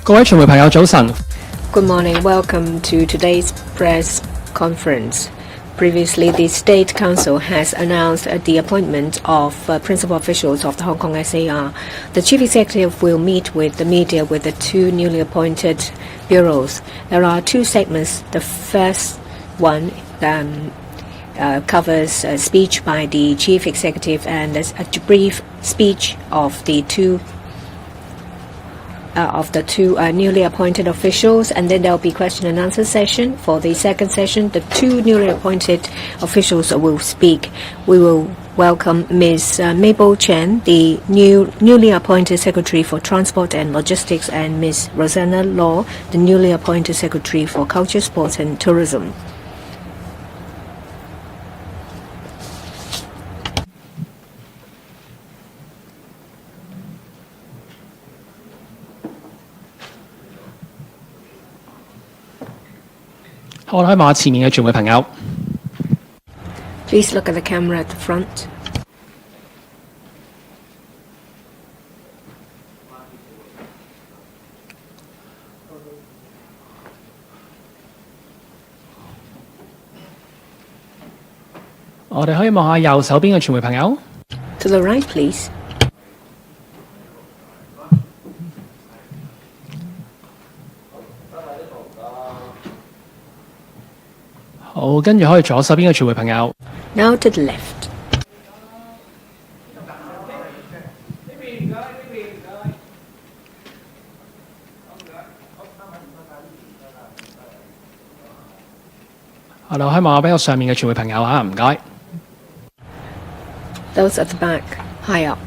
各位傳媒朋友早晨。 Good morning. Welcome to today's press conference. Previously, the State Council has announced the appointment of principal officials of the Hong Kong SAR. The Chief Executive will meet with the media with the two newly appointed bureaus. There are two segments. The first one covers a speech by the Chief Executive and a brief speech of the two newly appointed officials, and then there will be question and answer session. For the second session, the two newly appointed officials will speak. We will welcome Ms. Mabel Chen, the newly appointed Secretary for Transport and Logistics, and Ms. Rosanna Law, the newly appointed Secretary for Culture, Sports and Tourism. Please look at the camera at the front. To the right, please. Now to the left. Those at the back, high up.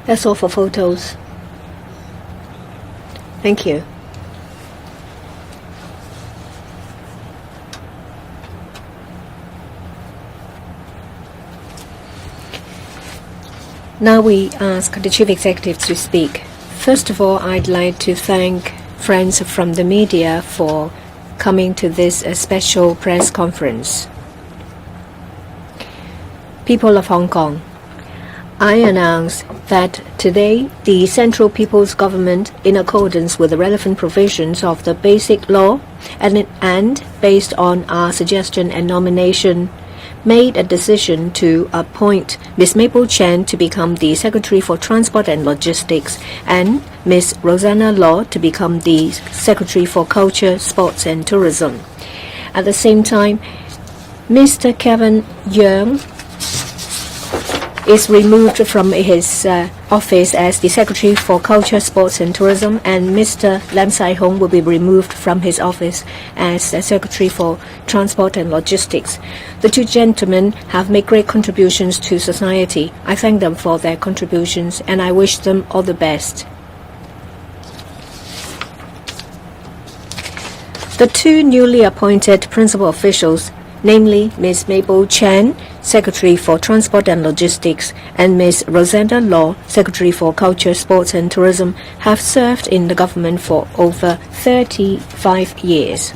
That's all for photos. Thank you. Now we ask the Chief Executive to speak. First of all, I'd like to thank friends from the media for coming to this special press conference. People of Hong Kong, I announce that today the Central People's Government, in accordance with the relevant provisions of the Basic Law and based on our suggestion and nomination, made a decision to appoint Ms. Mabel Chen to become the Secretary for Transport and Logistics and Ms. Rosanna Law to become the Secretary for Culture, Sports and Tourism. At the same time, Mr. Kevin Yeung is removed from his office as the Secretary for Culture, Sports and Tourism, and Mr. Lam Sai Hong will be removed from his office as Secretary for Transport and Logistics. The two gentlemen have made great contributions to society. I thank them for their contributions and I wish them all the best. The two newly appointed principal officials, namely Ms. Mabel Chen, Secretary for Transport and Logistics, and Ms. Rosanna Law, Secretary for Culture, Sports and Tourism, have served in the government for over 35 years.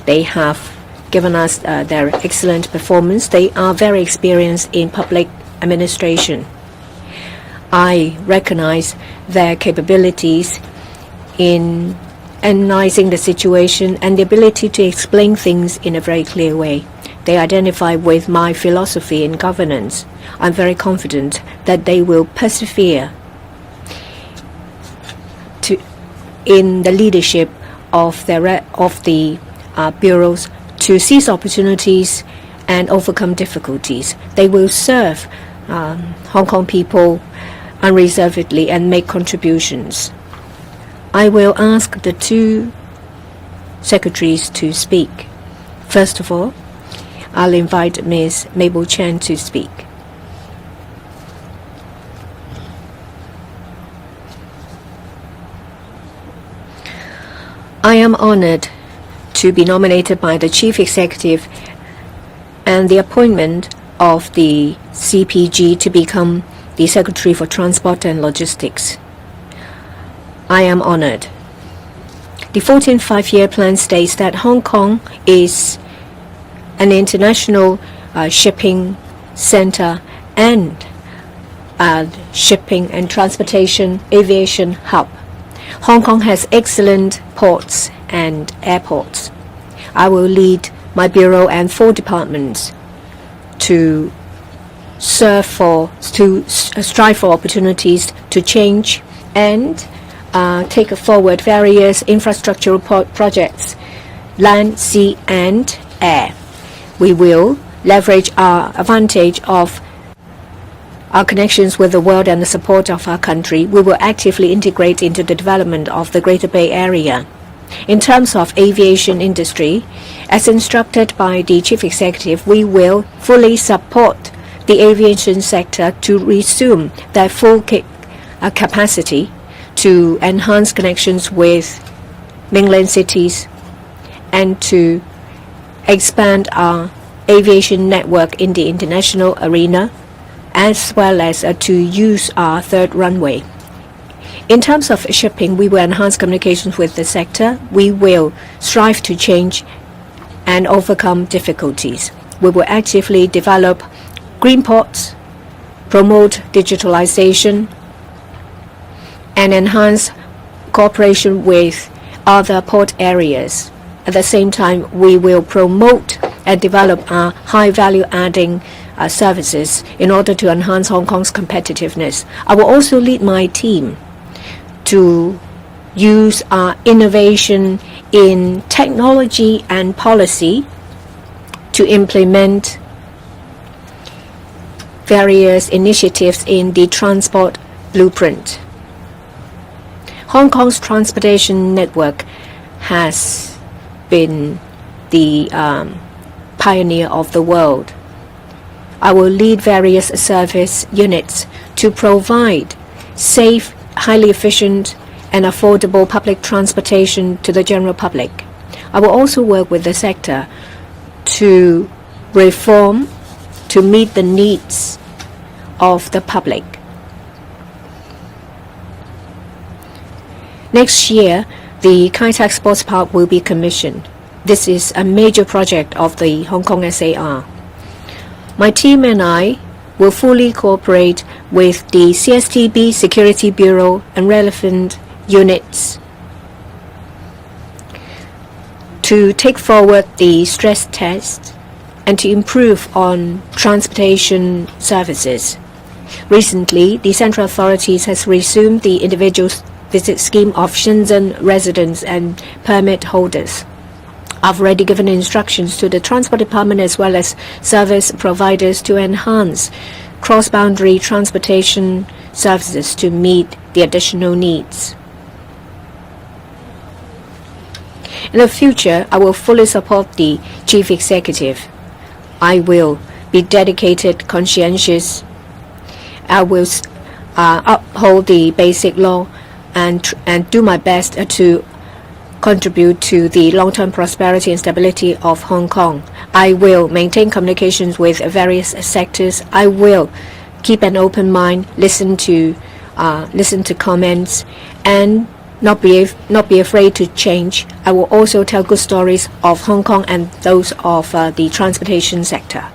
They have given us their excellent performance. They are very experienced in public administration. I recognize their capabilities in analyzing the situation and the ability to explain things in a very clear way. They identify with my philosophy in governance. I'm very confident that they will persevere in the leadership of the bureaus to seize opportunities and overcome difficulties. They will serve Hong Kong people unreservedly and make contributions. I will ask the two secretaries to speak. First of all, I'll invite Ms. Mabel Chen to speak. I am honored to be nominated by the Chief Executive and the appointment of the CPG to become the Secretary for Transport and Logistics. I am honored. The 14th Five-Year Plan states that Hong Kong is an international shipping center and a shipping and transportation aviation hub. Hong Kong has excellent ports and airports. I will lead my bureau and 4 departments to strive for opportunities to change and take forward various infrastructural projects, land, sea, and air. We will leverage our advantage of our connections with the world and the support of our country. We will actively integrate into the development of the Greater Bay Area. In terms of aviation industry, as instructed by the Chief Executive, we will fully support the aviation sector to resume their full capacity to enhance connections with mainland cities and to expand our aviation network in the international arena, as well as to use our 3rd runway. In terms of shipping, we will enhance communications with the sector. We will strive to change and overcome difficulties. We will actively develop green ports, promote digitalization, and enhance cooperation with other port areas. At the same time, we will promote and develop our high value adding services in order to enhance Hong Kong's competitiveness. I will also lead my team to use our innovation in technology and policy to implement various initiatives in the transport blueprint. Hong Kong's transportation network has been the pioneer of the world. I will lead various service units to provide safe, highly efficient, and affordable public transportation to the general public. I will also work with the sector to reform to meet the needs of the public. Next year, the Kai Tak Sports Park will be commissioned. This is a major project of the Hong Kong SAR. My team and I will fully cooperate with the CSTB Security Bureau and relevant units to take forward the stress test and to improve on transportation services. Recently, the central authorities has resumed the individual visit scheme of Shenzhen residents and permit holders. I've already given instructions to the Transport Department as well as service providers to enhance cross-boundary transportation services to meet the additional needs. In the future, I will fully support the Chief Executive. I will be dedicated, conscientious. I will uphold the basic law and do my best to contribute to the long-term prosperity and stability of Hong Kong. I will maintain communications with various sectors. I will keep an open mind, listen to comments, and not be afraid to change. I will also tell good stories of Hong Kong and those of the transportation sector.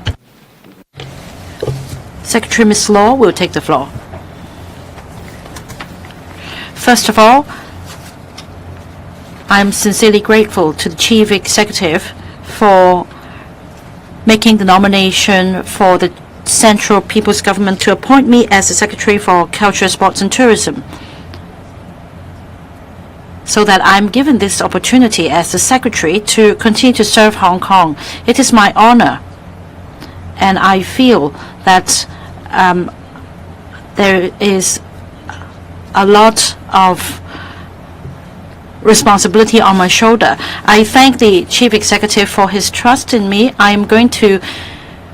Secretary Ms. Law will take the floor. First of all, I'm sincerely grateful to the Chief Executive for making the nomination for the Central People's Government to appoint me as the Secretary for Culture, Sports and Tourism, so that I'm given this opportunity as the Secretary to continue to serve Hong Kong. It is my honor, and I feel that there is a lot of responsibility on my shoulder. I thank the Chief Executive for his trust in me. I am going to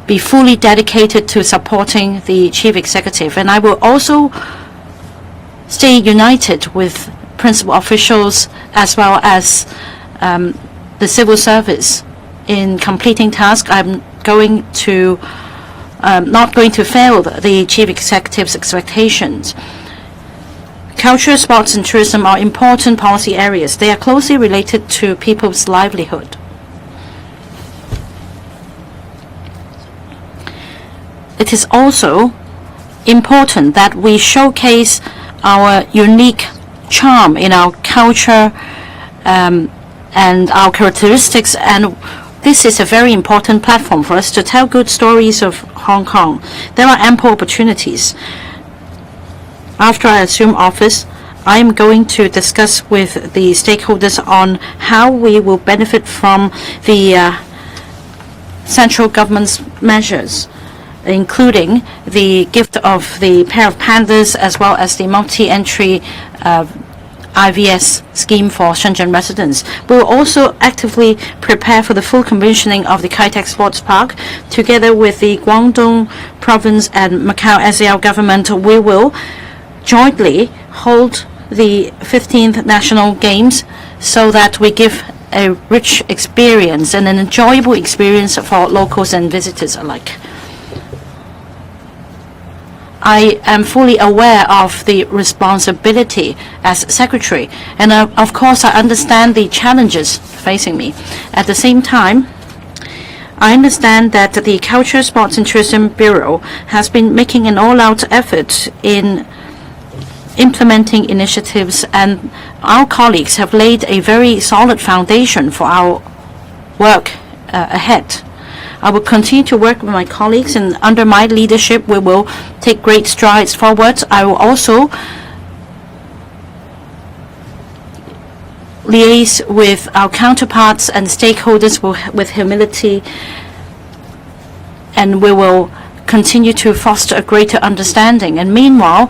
be fully dedicated to supporting the Chief Executive, and I will also stay united with principal officials as well as the civil service in completing tasks. I'm going to not going to fail the chief executive's expectations. Culture, sports, and tourism are important policy areas. They are closely related to people's livelihood. It is also important that we showcase our unique charm in our culture and our characteristics, and this is a very important platform for us to tell good stories of Hong Kong. There are ample opportunities. After I assume office, I am going to discuss with the stakeholders on how we will benefit from the central government's measures, including the gift of the pair of pandas as well as the multi-entry IVS scheme for Shenzhen residents. We will also actively prepare for the full commissioning of the Kai Tak Sports Park. Together with the Guangdong province and Macau SAR government, we will jointly hold the 15th National Games so that we give a rich experience and an enjoyable experience for locals and visitors alike. I am fully aware of the responsibility as secretary, and of course I understand the challenges facing me. At the same time, I understand that the Culture, Sports and Tourism Bureau has been making an all-out effort in implementing initiatives, and our colleagues have laid a very solid foundation for our work ahead. I will continue to work with my colleagues, and under my leadership, we will take great strides forward. I will also liaise with our counterparts and stakeholders with humility, and we will continue to foster a greater understanding. And meanwhile,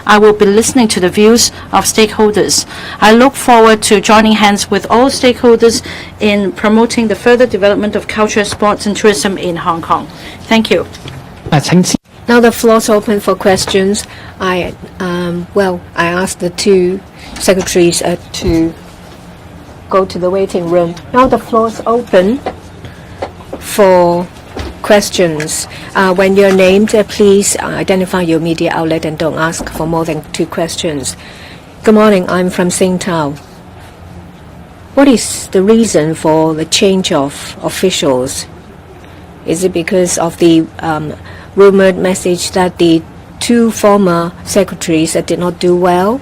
I will be listening to the views of stakeholders. I look forward to joining hands with all stakeholders in promoting the further development of culture, sports, and tourism in Hong Kong. Thank you. 請先 Now the floor is open for questions. I asked the two secretaries to go to the waiting room. Now the floor is open for questions. When you're named, please identify your media outlet and don't ask for more than 2 questions. Good morning, I'm from Singtao. What is the reason for the change of officials? Is it because of the rumored message that the 2 former secretaries did not do well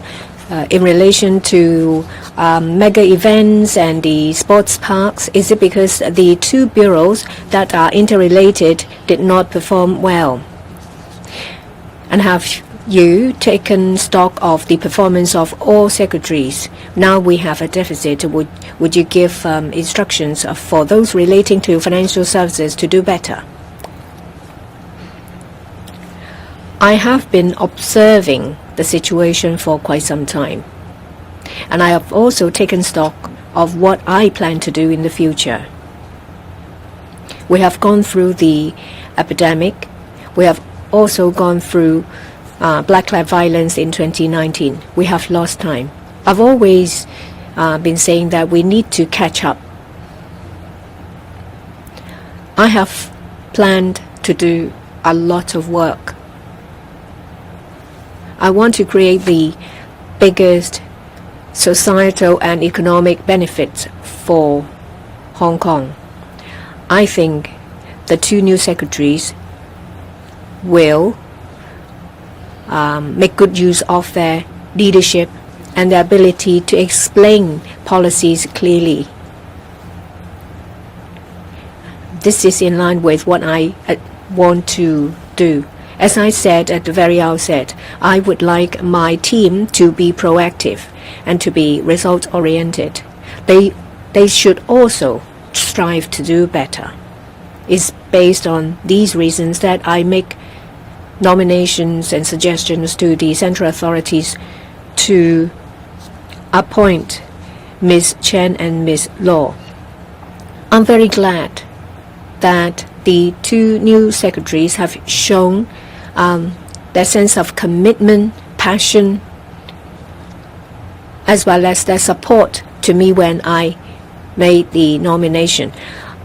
in relation to mega events and the sports parks? Is it because the 2 bureaus that are interrelated did not perform well? And have you taken stock of the performance of all secretaries? Now we have a deficit. Would you give instructions for those relating to financial services to do better? I have been observing the situation for quite some time, and I have also taken stock of what I plan to do in the future. We have gone through the epidemic. We have also gone through Black Lives violence in 2019. We have lost time. I've always been saying that we need to catch up. I have planned to do a lot of work. I want to create the biggest societal and economic benefits for Hong Kong. I think the 2 new secretaries will make good use of their leadership and their ability to explain policies clearly. This is in line with what I want to do. As I said at the very outset, I would like my team to be proactive and to be result-oriented. They should also strive to do better. It's based on these reasons that I make nominations and suggestions to the central authorities to appoint Ms. Chen and Ms. Law. I'm very glad that the 2 new secretaries have shown their sense of commitment, passion as well as their support to me when I made the nomination.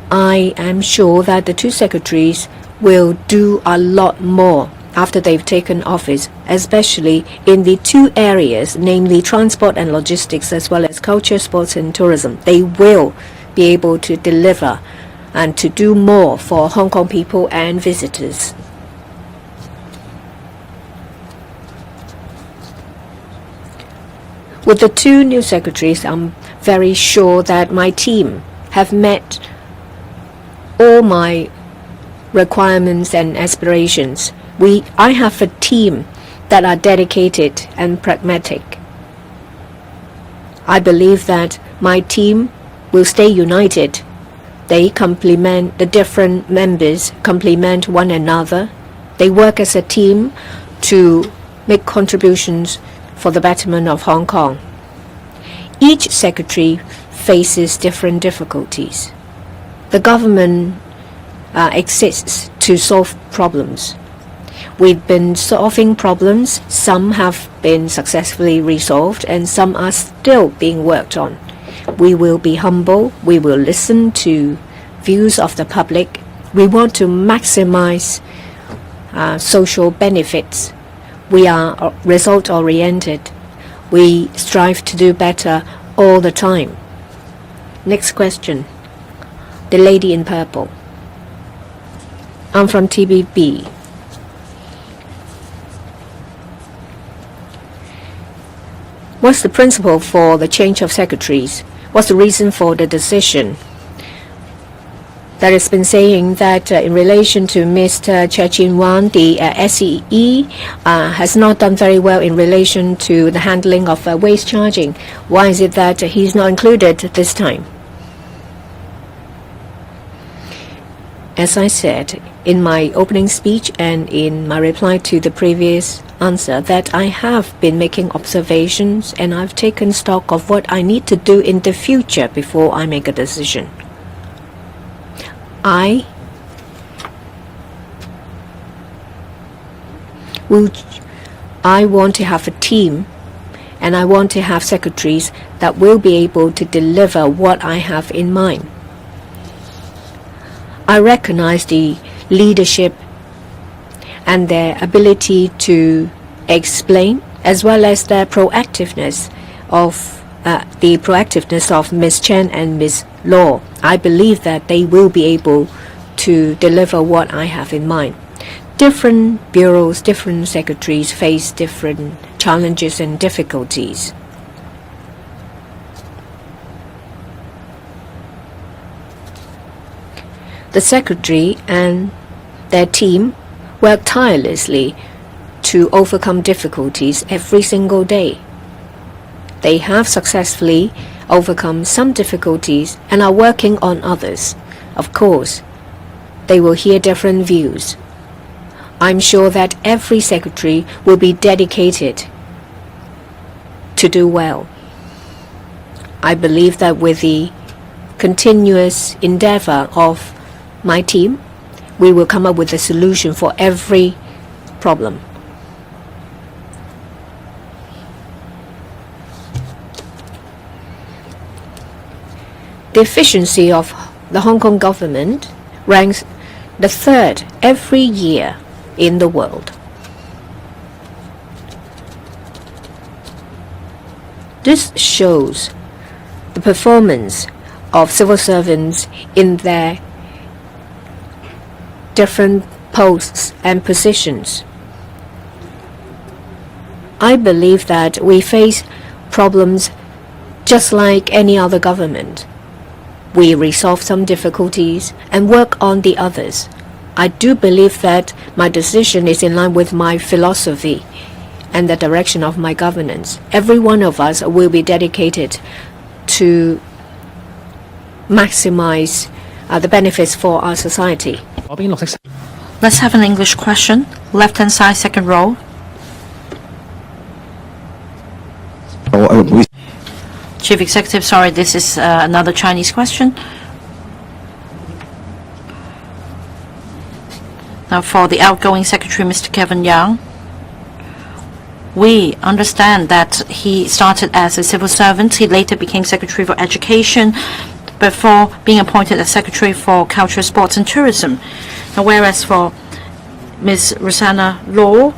I am sure that the two secretaries will do a lot more after they've taken office, especially in the two areas, namely transport and logistics, as well as culture, sports and tourism. They will be able to deliver and to do more for Hong Kong people and visitors. With the two new secretaries, I'm very sure that my team have met all my requirements and aspirations. I have a team that are dedicated and pragmatic. I believe that my team will stay united. They complement, the different members complement one another. They work as a team to make contributions for the betterment of Hong Kong. Each secretary faces different difficulties. The government exists to solve problems. We've been solving problems. Some have been successfully resolved and some are still being worked on. We will be humble. We will listen to views of the public. We want to maximize social benefits. We are result-oriented. We strive to do better all the time. Next question. The lady in purple. I'm from TBB. What's the principle for the change of secretaries? What's the reason for the decision? That has been saying that in relation to Mr. Chia Chin-wan, the SEE has not done very well in relation to the handling of waste charging. Why is it that he's not included this time? As I said in my opening speech and in my reply to the previous answer, that I have been making observations and I've taken stock of what I need to do in the future before I make a decision. I want to have a team and I want to have secretaries that will be able to deliver what I have in mind. I recognize the leadership and their ability to explain, as well as their proactiveness of Ms. Chen and Ms. Law. I believe that they will be able to deliver what I have in mind. Different bureaus, different secretaries face different challenges and difficulties. The secretary and their team work tirelessly to overcome difficulties every single day. They have successfully overcome some difficulties and are working on others. Of course, they will hear different views. I'm sure that every secretary will be dedicated to do well. I believe that with the continuous endeavor of my team, we will come up with a solution for every problem. The efficiency of the Hong Kong government ranks the third every year in the world. This shows the performance of civil servants in their different posts and positions. I believe that we face problems just like any other government. We resolve some difficulties and work on the others. I do believe that my decision is in line with my philosophy and the direction of my governance. Every one of us will be dedicated to maximize the benefits for our society. Let's have an English question. Left-hand side, second row. Chief Executive, sorry, this is another Chinese question. Now for the outgoing Secretary, Mr. Kevin Yang. We understand that he started as a civil servant. He later became Secretary for Education before being appointed as Secretary for Culture, Sports and Tourism. Now, whereas for Ms. Rosanna Law,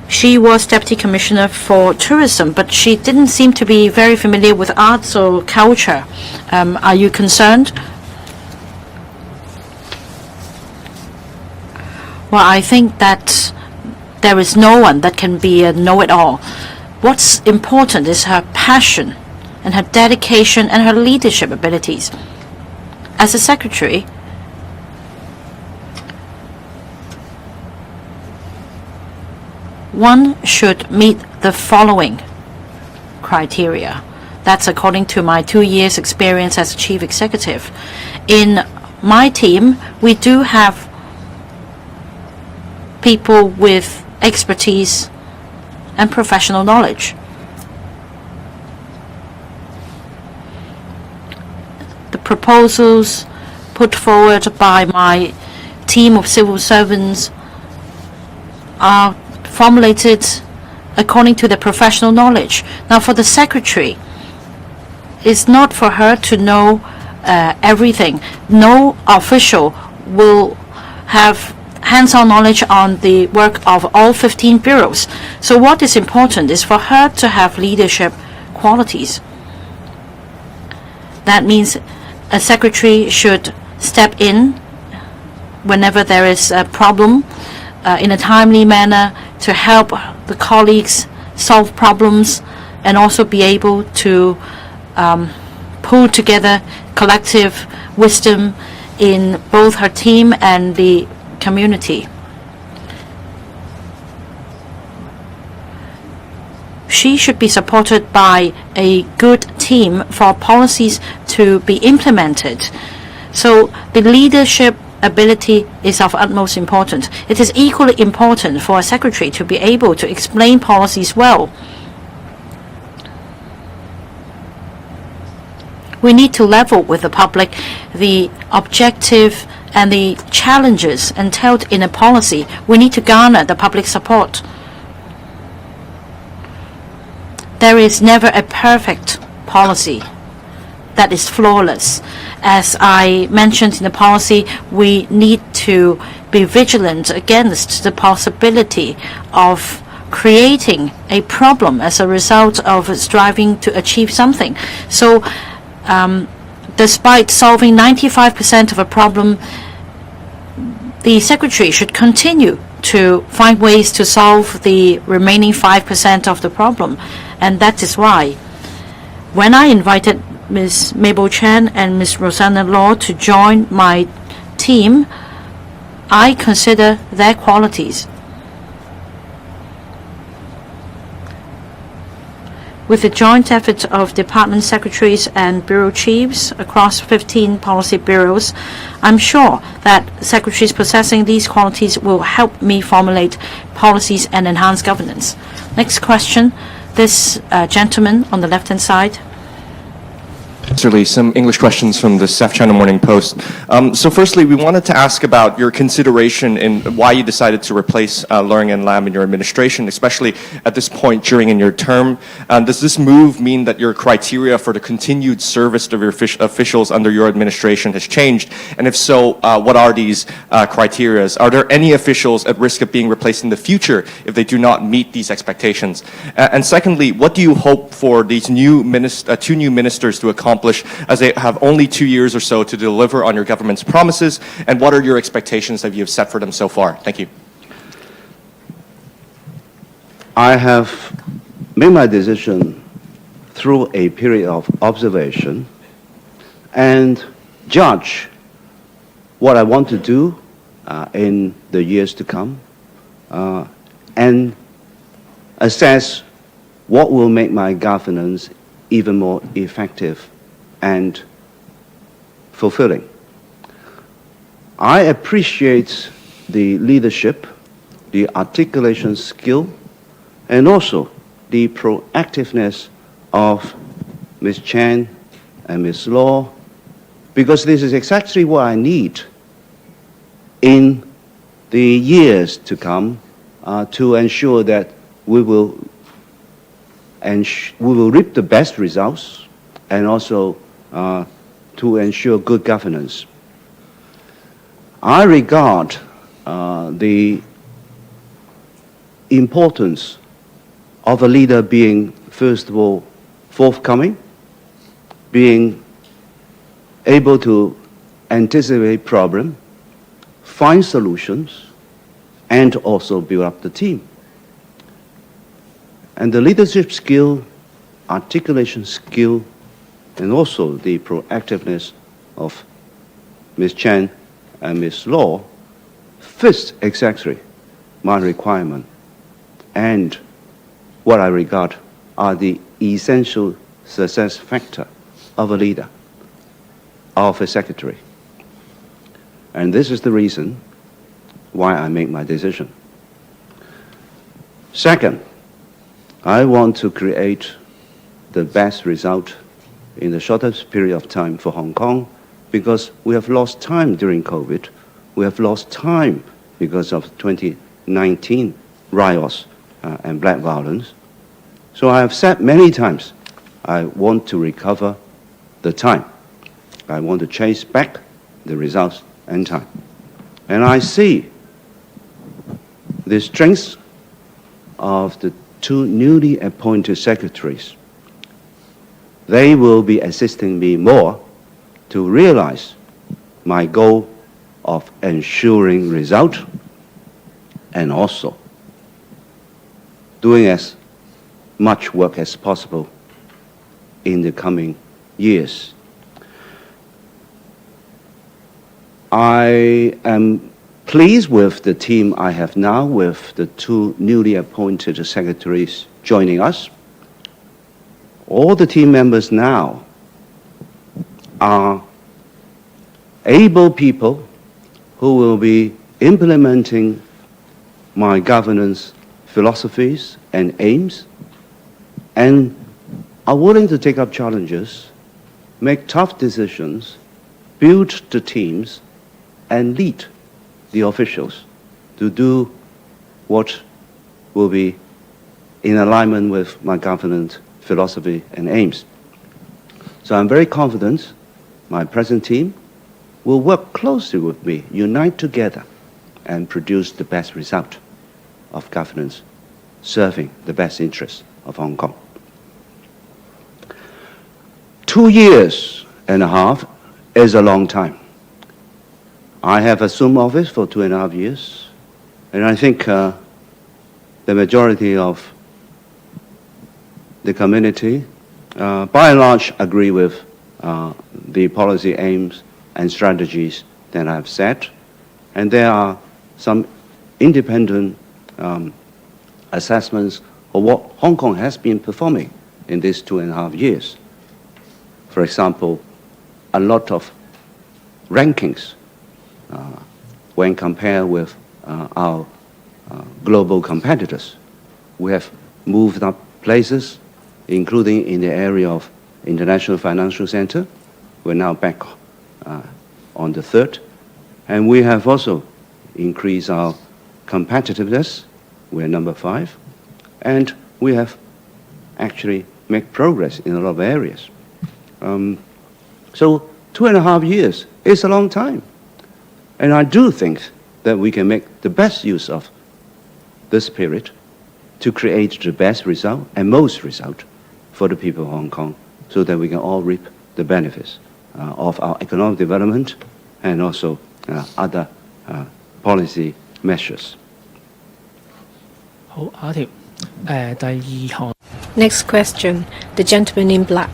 she was Deputy Commissioner for Tourism, but she didn't seem to be very familiar with arts or culture. Are you concerned? Well, I think that there is no one that can be a know-it-all. What's important is her passion and her dedication and her leadership abilities. As a secretary, one should meet the following criteria. That's according to my 2 years experience as chief executive. In my team, we do have people with expertise and professional knowledge. The proposals put forward by my team of civil servants are formulated according to their professional knowledge. Now, for the secretary, it's not for her to know everything. No official will have hands-on knowledge on the work of all 15 bureaus. So what is important is for her to have leadership qualities. That means a secretary should step in whenever there is a problem in a timely manner to help the colleagues solve problems, and also be able to pull together collective wisdom in both her team and the community. She should be supported by a good team for policies to be implemented. So the leadership ability is of utmost importance. It is equally important for a secretary to be able to explain policies well. We need to level with the public the objective and the challenges entailed in a policy. We need to garner the public support. There is never a perfect policy that is flawless. As I mentioned in the policy, we need to be vigilant against the possibility of creating a problem as a result of striving to achieve something. So, despite solving 95% of a problem, the secretary should continue to find ways to solve the remaining 5% of the problem. And that is why, when I invited Ms. Mabel Chan and Ms. Rosanna Law to join my team, I consider their qualities. With the joint effort of department secretaries and bureau chiefs across 15 policy bureaus, I'm sure that secretaries possessing these qualities will help me formulate policies and enhance governance. Next question, this gentleman on the left-hand side. Mr. Lee, some English questions from the South China Morning Post. So firstly, we wanted to ask about your consideration in why you decided to replace Leung and Lam in your administration, especially at this point during in your term. Does this move mean that your criteria for the continued service of your officials under your administration has changed? And if so, what are these criteria? Are there any officials at risk of being replaced in the future if they do not meet these expectations? And secondly, what do you hope for these new two new ministers to accomplish, as they have only 2 years or so to deliver on your government's promises, and what are your expectations that you have set for them so far? Thank you. I have made my decision through a period of observation and judge what I want to do in the years to come, and assess what will make my governance even more effective and fulfilling. I appreciate the leadership, the articulation skill, and also the proactiveness of Ms. Chan and Ms. Law, because this is exactly what I need in the years to come to ensure that we will we will reap the best results, and also to ensure good governance. I regard the importance of a leader being, first of all, forthcoming, being able to anticipate problem, find solutions, and also build up the team. And the leadership skill, articulation skill, and also the proactiveness of Ms. Chen and Ms. Law fits exactly my requirement and what I regard are the essential success factor of a leader, of a secretary. And this is the reason why I make my decision. Second, I want to create the best result in the shortest period of time for Hong Kong, because we have lost time during COVID. We have lost time because of 2019 riots and black violence. So I have said many times, I want to recover the time. I want to chase back the results and time. And I see the strengths of the two newly appointed secretaries. They will be assisting me more to realize my goal of ensuring result and also doing as much work as possible in the coming years. I am pleased with the team I have now, with the two newly appointed secretaries joining us. All the team members now are able people who will be implementing my governance philosophies and aims, and are willing to take up challenges, make tough decisions, build the teams, and lead the officials to do what will be in alignment with my governance philosophy and aims. So I'm very confident my present team will work closely with me, unite together, and produce the best result of governance, serving the best interests of Hong Kong. 2 years and a half is a long time. I have assumed office for 2.5 years, and I think the majority of the community, by and large, agree with the policy aims and strategies that I've set. And there are some independent assessments of what Hong Kong has been performing in these 2.5 years. For example, a lot of rankings when compared with our global competitors. We have moved up places, including in the area of International Financial Center. We're now back on the 3rd. And we have also increased our competitiveness. We're number 5. And we have actually made progress in a lot of areas. So 2.5 years is a long time. And I do think that we can make the best use of this period to create the best result and most result for the people of Hong Kong, so that we can all reap the benefits of our economic development and also other policy measures. 好，下一條，第二項。 Next question, the gentleman in black.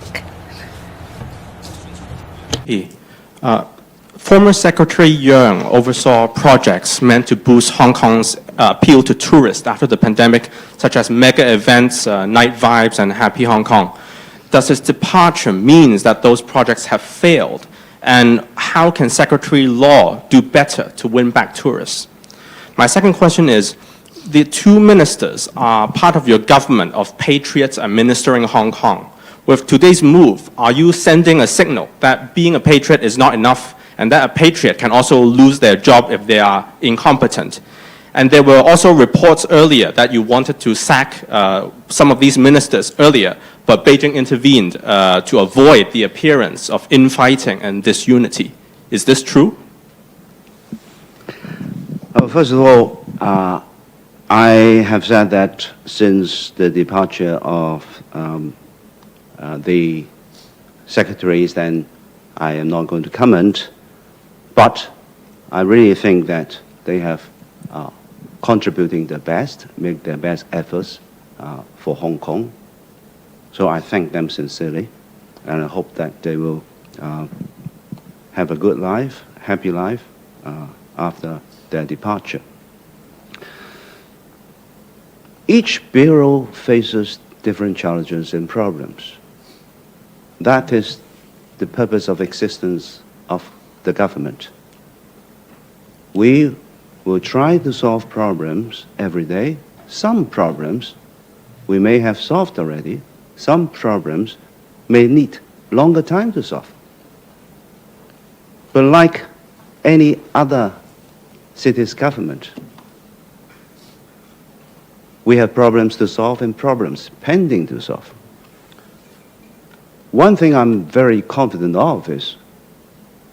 Former Secretary Yeung oversaw projects meant to boost Hong Kong's appeal to tourists after the pandemic, such as mega events, night vibes, and Happy Hong Kong. Does his departure mean that those projects have failed? And how can Secretary Law do better to win back tourists? My second question is, the two ministers are part of your government of patriots administering Hong Kong. With today's move, are you sending a signal that being a patriot is not enough, and that a patriot can also lose their job if they are incompetent? And there were also reports earlier that you wanted to sack some of these ministers earlier, but Beijing intervened to avoid the appearance of infighting and disunity. Is this true? First of all, I have said that since the departure of the secretaries, then I am not going to comment, but I really think that they have contributing their best, make their best efforts for Hong Kong. So I thank them sincerely, and I hope that they will have a good life, happy life after their departure. Each bureau faces different challenges and problems. That is the purpose of existence of the government. We will try to solve problems every day. Some problems we may have solved already. Some problems may need longer time to solve. But like any other city's government, we have problems to solve and problems pending to solve. One thing I'm very confident of is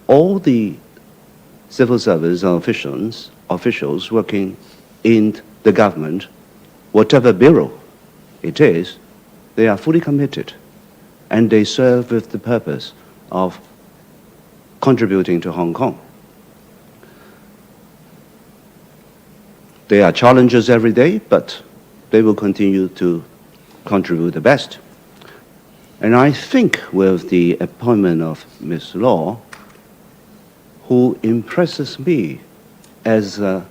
all the civil service officials working in the government, whatever bureau it is, they are fully committed, and they serve with the purpose of contributing to Hong Kong. There are challenges every day, but they will continue to contribute the best. And I think with the appointment of Ms. Law, who impresses me as a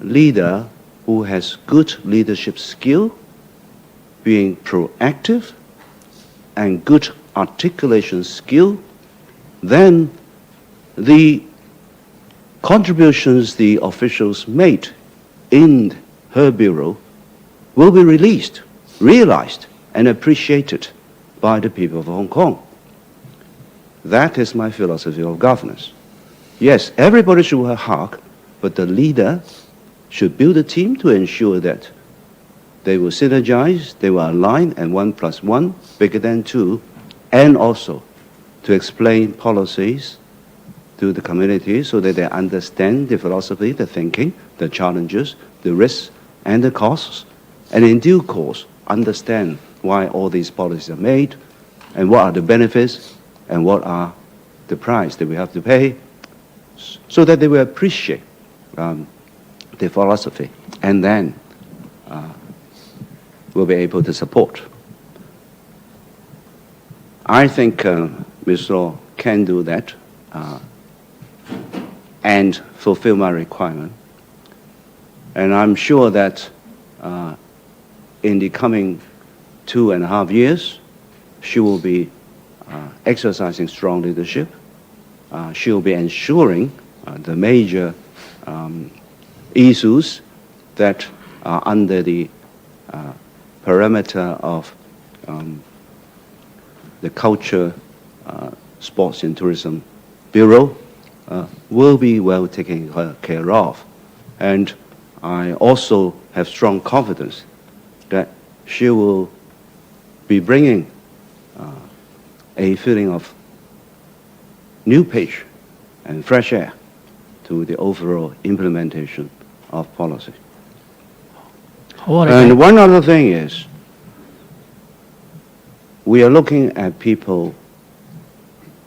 leader who has good leadership skill, being proactive and good articulation skill, then the contributions the officials made in her bureau will be realized and appreciated by the people of Hong Kong. That is my philosophy of governance. Yes, everybody should work hard, but the leader should build a team to ensure that they will synergize, they will align, and 1 + 1 bigger than 2, and also to explain policies to the community so that they understand the philosophy, the thinking, the challenges, the risks, and the costs, and in due course understand why all these policies are made, and what are the benefits, and what are the price that we have to pay, so that they will appreciate the philosophy, and then will be able to support. I think Ms. Law can do that and fulfill my requirement. And I'm sure that in the coming 2.5 years, she will be exercising strong leadership. She will be ensuring the major issues that are under the parameter of the Culture, Sports and Tourism Bureau will be well taken care of. And I also have strong confidence that she will be bringing a feeling of new page and fresh air to the overall implementation of policy. And one other thing is, we are looking at people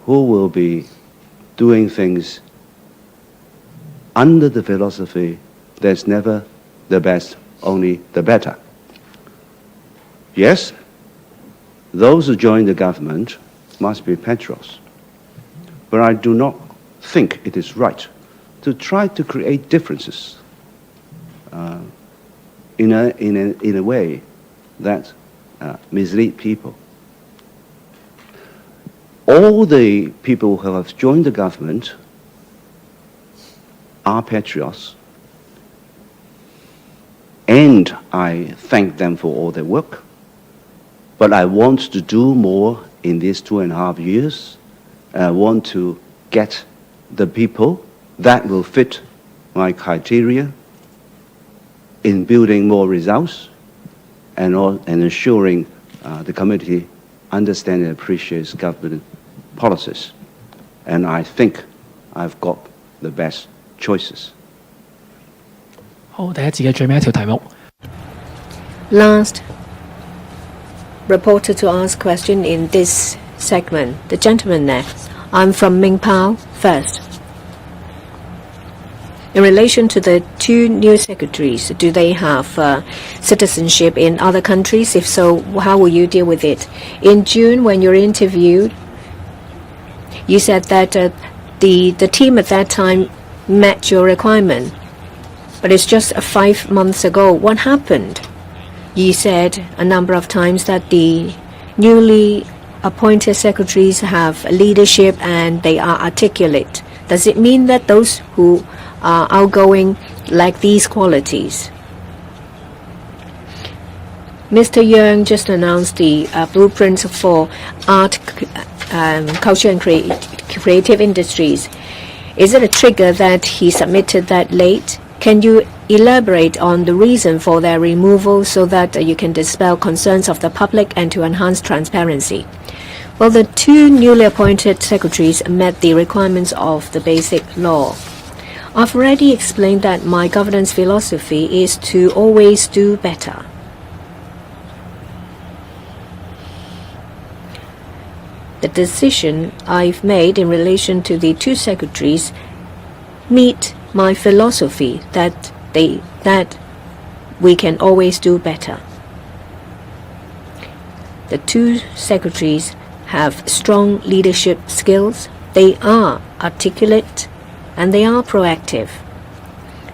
who will be doing things under the philosophy there's never the best, only the better. Yes, those who join the government must be patriots, but I do not think it is right to try to create differences in a way that mislead people. All the people who have joined the government are patriots, and I thank them for all their work. But I want to do more in these 2.5 years. I want to get the people that will fit my criteria in building more results and ensuring the community understands and appreciates government policies. And I think I've got the best choices. 好，第一節嘅最尾一條題目。 Last reporter to ask question in this segment. The gentleman next. I'm from Mingpao first. In relation to the two new secretaries, do they have citizenship in other countries? If so, how will you deal with it? In June, when you were interviewed, you said that the team at that time met your requirement. But it's just 5 months ago. What happened? You said a number of times that the newly appointed secretaries have leadership and they are articulate. Does it mean that those who are outgoing lack these qualities? Mr. Yeung just announced the blueprints for art, culture and creative industries. Is it a trigger that he submitted that late? Can you elaborate on the reason for their removal so that you can dispel concerns of the public and to enhance transparency? Well, the two newly appointed secretaries met the requirements of the Basic Law. I've already explained that my governance philosophy is to always do better. The decision I've made in relation to the two secretaries meet my philosophy that we can always do better. The two secretaries have strong leadership skills. They are articulate and they are proactive.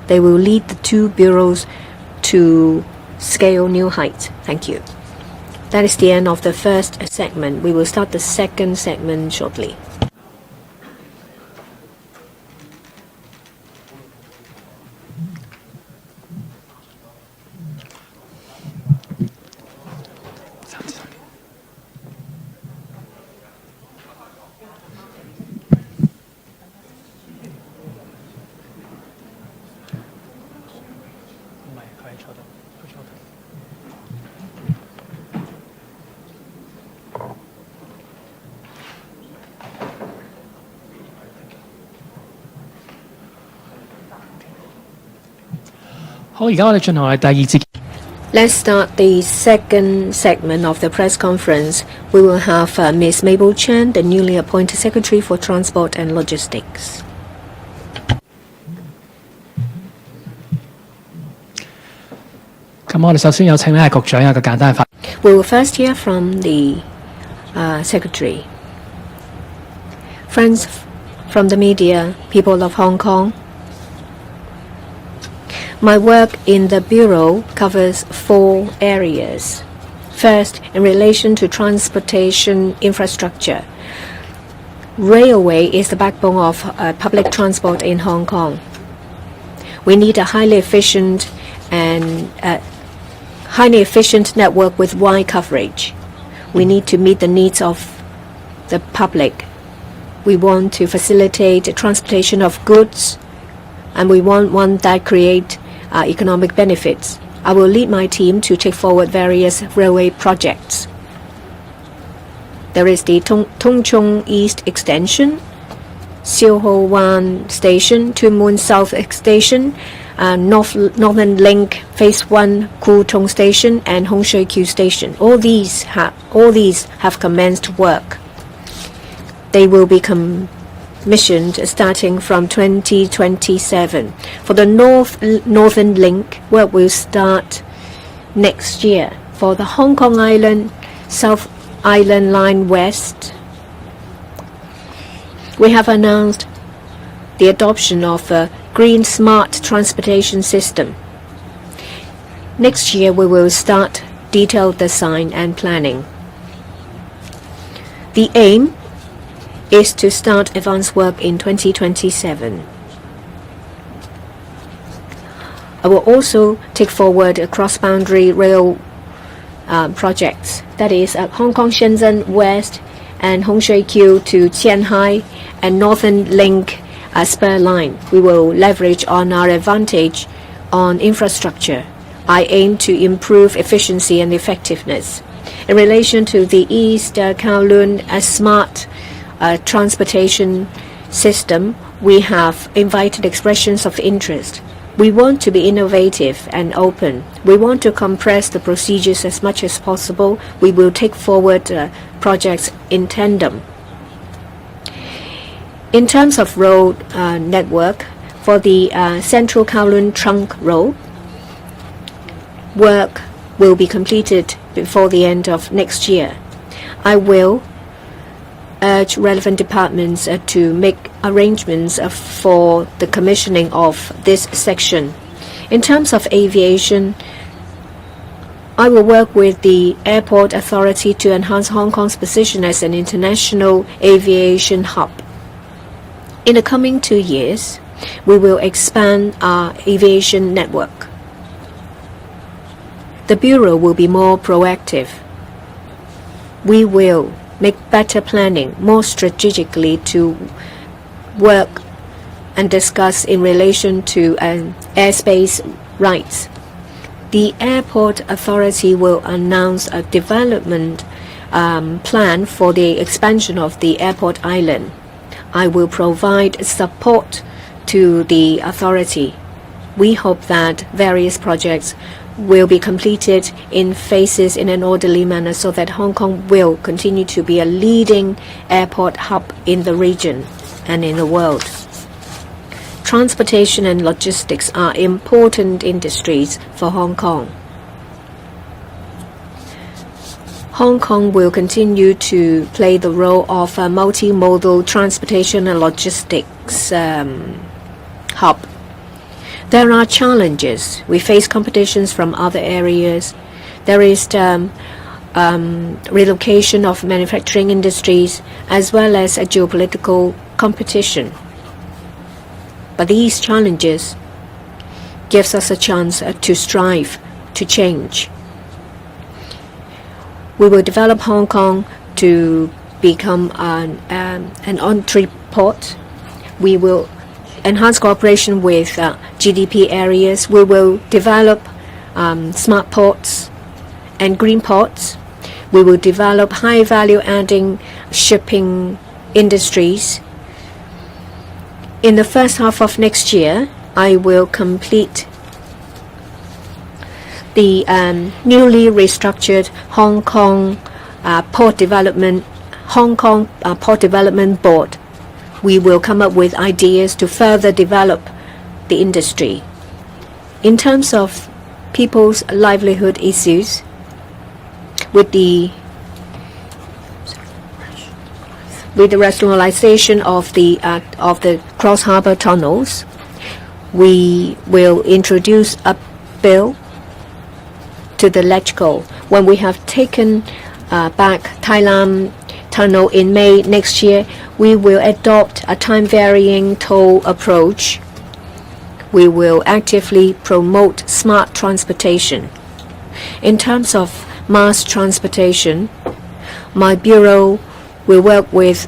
They will lead the two bureaus to scale new heights. Thank you. That is the end of the first segment. We will start the second segment shortly. Let's start the second segment of the press conference. We will have Ms. Mabel Chen, the newly appointed Secretary for Transport and Logistics. We will first hear from the Secretary. Friends from the media, people of Hong Kong, my work in the Bureau covers 4 areas. First, in relation to transportation infrastructure. Railway is the backbone of public transport in Hong Kong. We need a highly efficient network with wide coverage. We need to meet the needs of the public. We want to facilitate the transportation of goods, and we want one that creates economic benefits. I will lead my team to take forward various railway projects. There is the Tung Chung East Extension, Siu Ho Wan Station, Tuen Mun South Station, Northern Link Phase 1 Kwu Tung Station, and Hong Shui Kyu Station. All these have commenced work. They will be commissioned starting from 2027. For the Northern Link, work will start next year. For the Hong Kong Island South Island Line West, we have announced the adoption of a green smart transportation system. Next year, we will start detailed design and planning. The aim is to start advanced work in 2027. I will also take forward cross-boundary rail projects, that is Hong Kong Shenzhen West and Hong Shui Kyu to Qianhai and Northern Link spur line. We will leverage on our advantage on infrastructure I aim to improve efficiency and effectiveness. In relation to the East Kowloon smart transportation system, we have invited expressions of interest. We want to be innovative and open. We want to compress the procedures as much as possible. We will take forward projects in tandem. In terms of road network, for the Central Kowloon Trunk Road, work will be completed before the end of next year. I will urge relevant departments to make arrangements for the commissioning of this section. In terms of aviation, I will work with the Airport Authority to enhance Hong Kong's position as an international aviation hub. In the coming 2 years, we will expand our aviation network. The Bureau will be more proactive. We will make better planning more strategically to work and discuss in relation to airspace rights. The Airport Authority will announce a development plan for the expansion of the airport island. I will provide support to the authority. We hope that various projects will be completed in phases in an orderly manner so that Hong Kong will continue to be a leading airport hub in the region and in the world. Transportation and logistics are important industries for Hong Kong. Hong Kong will continue to play the role of a multimodal transportation and logistics hub. There are challenges. We face competitions from other areas. There is relocation of manufacturing industries as well as a geopolitical competition. But these challenges gives us a chance to strive to change. We will develop Hong Kong to become an entry port. We will enhance cooperation with GDP areas. We will develop smart ports and green ports. We will develop high value adding shipping industries. In the first half of next year, I will complete the newly restructured Hong Kong Port Development Board. We will come up with ideas to further develop the industry. In terms of people's livelihood issues, with the rationalization of the cross-harbor tunnels, we will introduce a bill to the LegCo. When we have taken back Tai Lam Tunnel in May next year, we will adopt a time-varying toll approach. We will actively promote smart transportation. In terms of mass transportation, my bureau will work with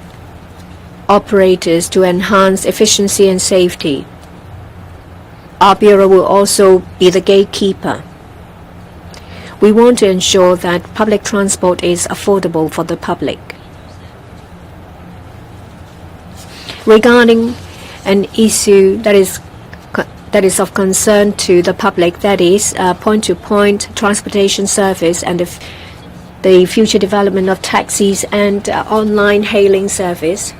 operators to enhance efficiency and safety. Our bureau will also be the gatekeeper. We want to ensure that public transport is affordable for the public. Regarding an issue that is of concern to the public, that is point-to-point transportation service and the future development of taxis and online hailing service,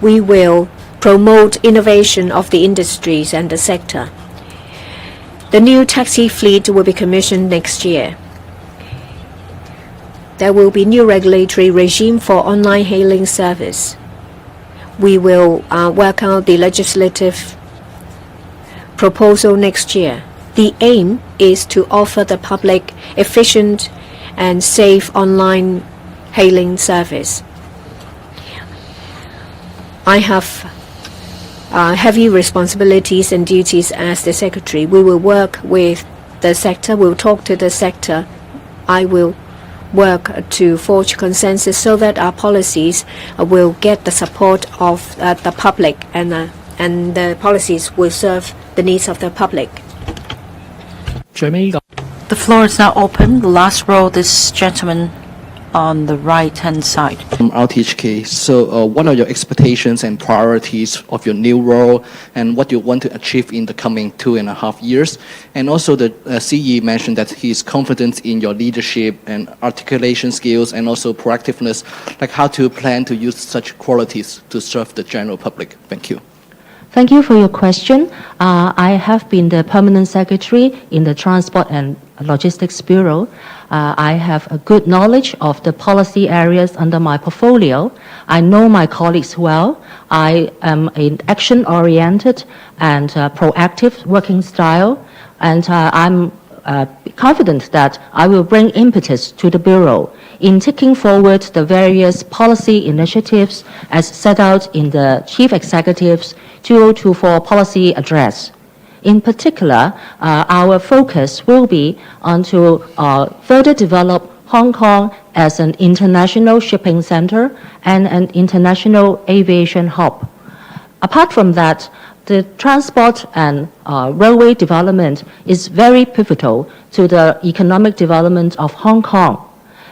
we will promote innovation of the industries and the sector. The new taxi fleet will be commissioned next year. There will be new regulatory regime for online hailing service. We will work out the legislative proposal next year. The aim is to offer the public efficient and safe online hailing service. I have heavy responsibilities and duties as the secretary. We will work with the sector. We will talk to the sector. I will work to forge consensus so that our policies will get the support of the public and the policies will serve the needs of the public. 最尾呢個 The floor is now open. The last row, this gentleman on the right-hand side. From TMHK. So what are your expectations and priorities of your new role and what you want to achieve in the coming 2.5 years? And also the CE mentioned that he is confident in your leadership and articulation skills and also proactiveness, like how to plan to use such qualities to serve the general public. Thank you. Thank you for your question. I have been the permanent secretary in the Transport and Logistics Bureau. I have a good knowledge of the policy areas under my portfolio. I know my colleagues well. I am an action-oriented and proactive working style, and I'm confident that I will bring impetus to the Bureau in taking forward the various policy initiatives as set out in the Chief Executive's 2024 Policy Address. In particular, our focus will be on to further develop Hong Kong as an international shipping center and an international aviation hub. Apart from that, the transport and railway development is very pivotal to the economic development of Hong Kong.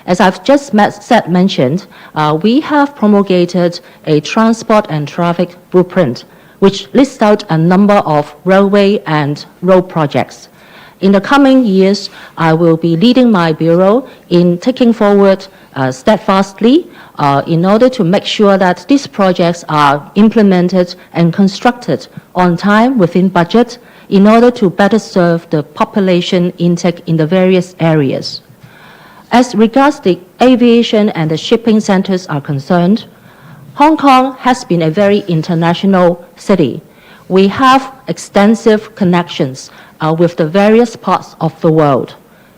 As I've just mentioned, we have promulgated a transport and traffic blueprint, which lists out a number of railway and road projects. In the coming years, I will be leading my bureau in taking forward steadfastly in order to make sure that these projects are implemented and constructed on time within budget in order to better serve the population intake in the various areas. As regards the aviation and the shipping centers are concerned, Hong Kong has been a very international city. We have extensive connections with the various parts of the world.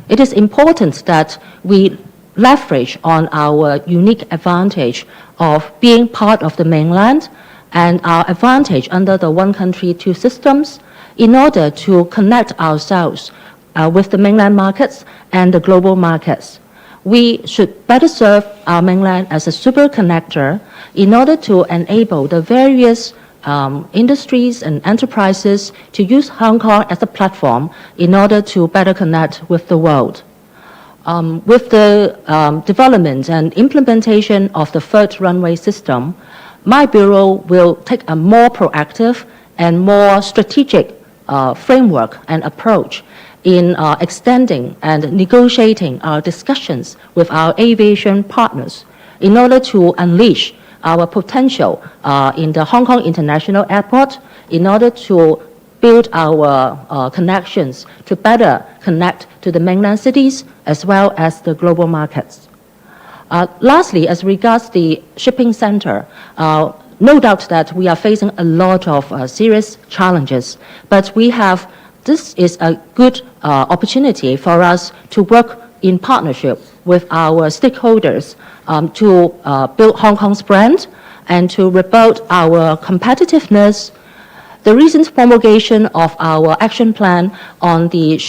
It is important that we leverage on our unique advantage of being part of the mainland and our advantage under the one country, two systems in order to connect ourselves with the mainland markets and the global markets. We should better serve our mainland as a super connector in order to enable the various industries and enterprises to use Hong Kong as a platform in order to better connect with the world. With the development and implementation of the third runway system, my bureau will take a more proactive and more strategic framework and approach in extending and negotiating our discussions with our aviation partners in order to unleash our potential in the Hong Kong International Airport in order to build our connections to better connect to the mainland cities as well as the global markets. Lastly, as regards the shipping center, no doubt that we are facing a lot of serious challenges, but this is a good opportunity for us to work in partnership with our stakeholders to build Hong Kong's brand and to rebuild our competitiveness. The recent promulgation of our action plan on the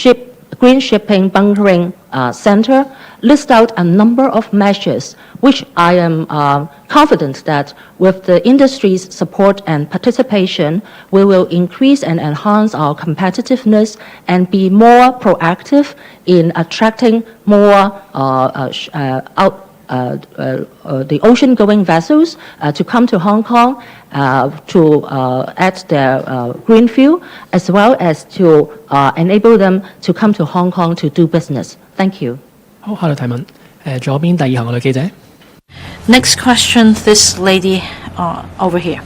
Green Shipping Bunkering Center lists out a number of measures which I am confident that with the industry's support and participation, we will increase and enhance our competitiveness and be more proactive in attracting more the ocean-going vessels to come to Hong Kong to add their green fuel, as well as to enable them to come to Hong Kong to do business. Thank you. 好，下度提問。左邊第二行嘅女記者。Next question, this lady over here.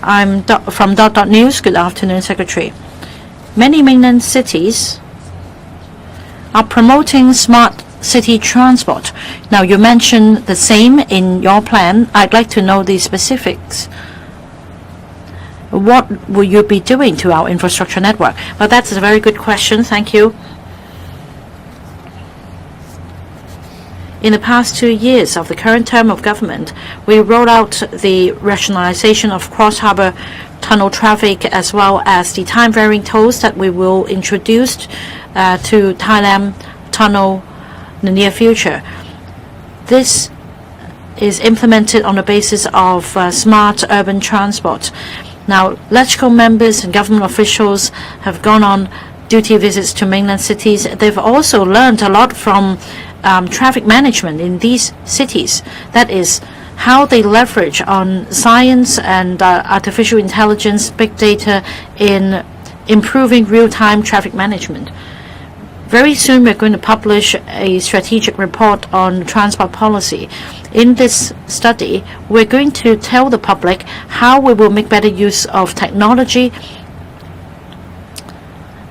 I'm from News. Good afternoon, Secretary. Many mainland cities are promoting smart city transport. Now, you mentioned the same in your plan. I'd like to know the specifics. What will you be doing to our infrastructure network? Well, that's a very good question. Thank you. In the past 2 years of the current term of government, we rolled out the rationalization of cross-harbor tunnel traffic as well as the time-varying tolls that we will introduce to Thailand Tunnel in the near future. This is implemented on the basis of smart urban transport. Now, LegCo members and government officials have gone on duty visits to mainland cities, they've also learned a lot from traffic management in these cities. That is how they leverage on science and artificial intelligence, big data in improving real-time traffic management. Very soon we're going to publish a strategic report on transport policy. In this study, we're going to tell the public how we will make better use of technology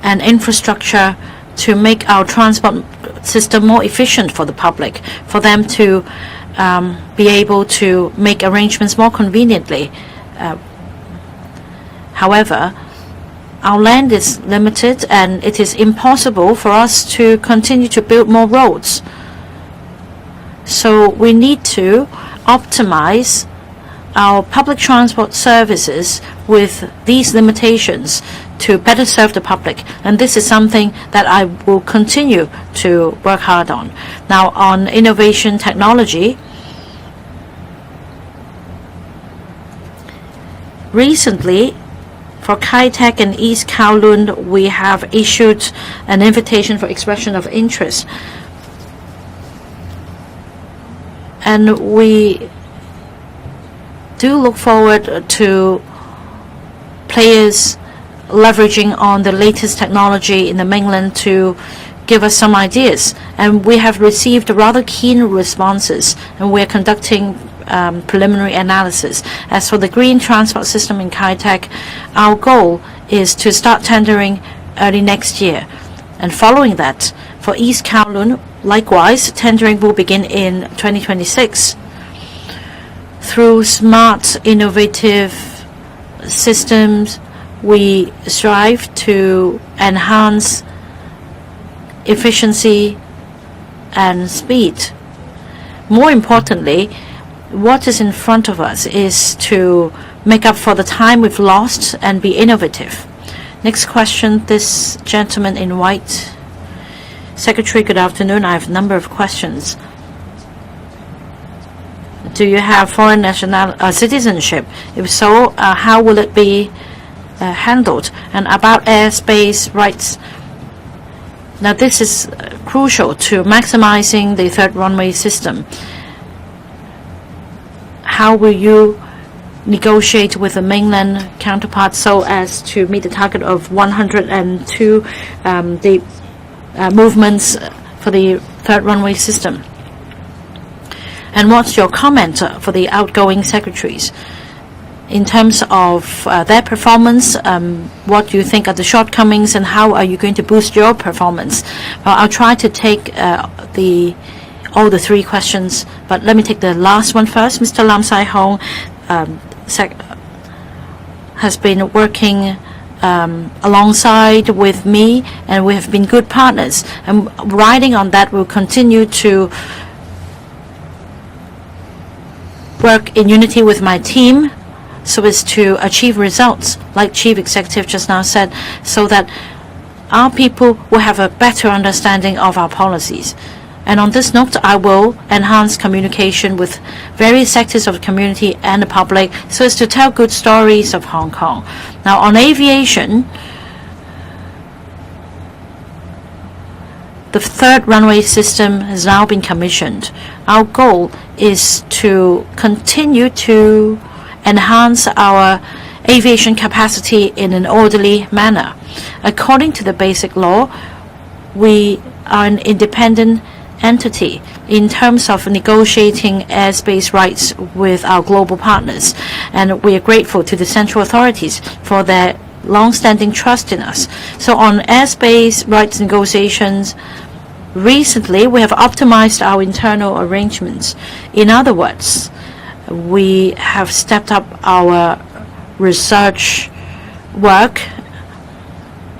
and infrastructure to make our transport system more efficient for the public, for them to be able to make arrangements more conveniently. However, our land is limited and it is impossible for us to continue to build more roads. So we need to optimize our public transport services with these limitations to better serve the public. And this is something that I will continue to work hard on. Now, on innovation technology, recently, for Kai Tak and East Kowloon, we have issued an invitation for expression of interest. And we do look forward to players leveraging on the latest technology in the mainland to give us some ideas. And we have received rather keen responses, and we're conducting preliminary analysis. As for the green transport system in Kai Tak, our goal is to start tendering early next year. And following that, for East Kowloon, likewise, tendering will begin in 2026. Through smart, innovative systems, we strive to enhance efficiency and speed. More importantly, what is in front of us is to make up for the time we've lost and be innovative. Next question, this gentleman in white. Secretary, good afternoon. I have a number of questions. Do you have foreign citizenship? If so, how will it be handled? And about airspace rights, now this is crucial to maximizing the third runway system. How will you negotiate with the mainland counterparts so as to meet the target of 102 movements for the third runway system? And what's your comment for the outgoing secretaries in terms of their performance? What do you think are the shortcomings, and how are you going to boost your performance? Well, I'll try to take all the three questions, but let me take the last one first. Mr. Lam Sai Hong has been working alongside with me, and we have been good partners. And riding on that, we'll continue to work in unity with my team so as to achieve results, like Chief Executive just now said, so that our people will have a better understanding of our policies. And on this note, I will enhance communication with various sectors of the community and the public so as to tell good stories of Hong Kong. Now, on aviation, the third runway system has now been commissioned. Our goal is to continue to enhance our aviation capacity in an orderly manner. According to the basic law, we are an independent entity in terms of negotiating airspace rights with our global partners, and we are grateful to the central authorities for their long-standing trust in us. So on airspace rights negotiations, recently we have optimized our internal arrangements. In other words, we have stepped up our research work.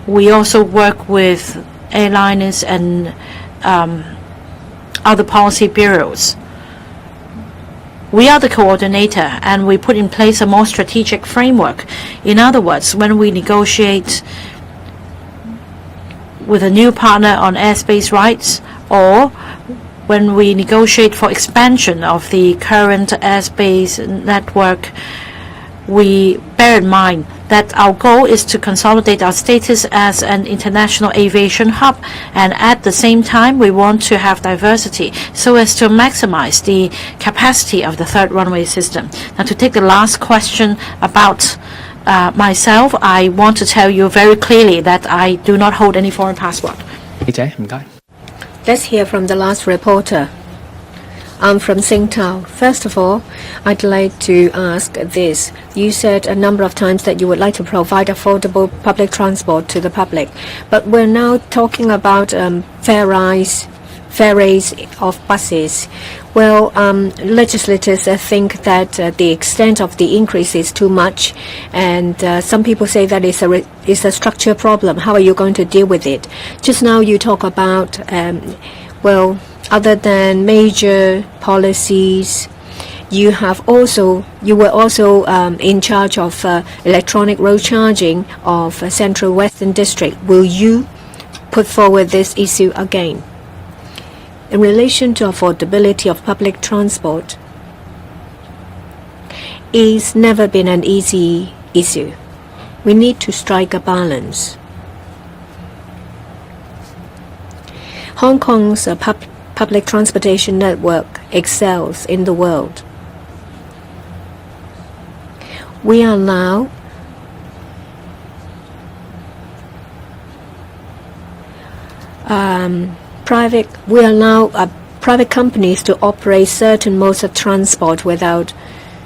We also work with airliners and other policy bureaus. We are the coordinator, and we put in place a more strategic framework. In other words, when we negotiate with a new partner on airspace rights, or when we negotiate for expansion of the current airspace network, we bear in mind that our goal is to consolidate our status as an international aviation hub, and at the same time we want to have diversity so as to maximize the capacity of the third runway system. Now, to take the last question about myself, I want to tell you very clearly that I do not hold any foreign passport. 記者唔該。 Let's hear from the last reporter. I'm from Singtao. First of all, I'd like to ask this. You said a number of times that you would like to provide affordable public transport to the public, but we're now talking about fare raise of buses. Well, legislators think that the extent of the increase is too much, and some people say that it's a structural problem. How are you going to deal with it? Just now you talk about, well, other than major policies, you were also in charge of electronic road charging of Central Western District. Will you put forward this issue again? In relation to affordability of public transport, it's never been an easy issue. We need to strike a balance. Hong Kong's public transportation network excels in the world. We allow private companies to operate certain modes of transport without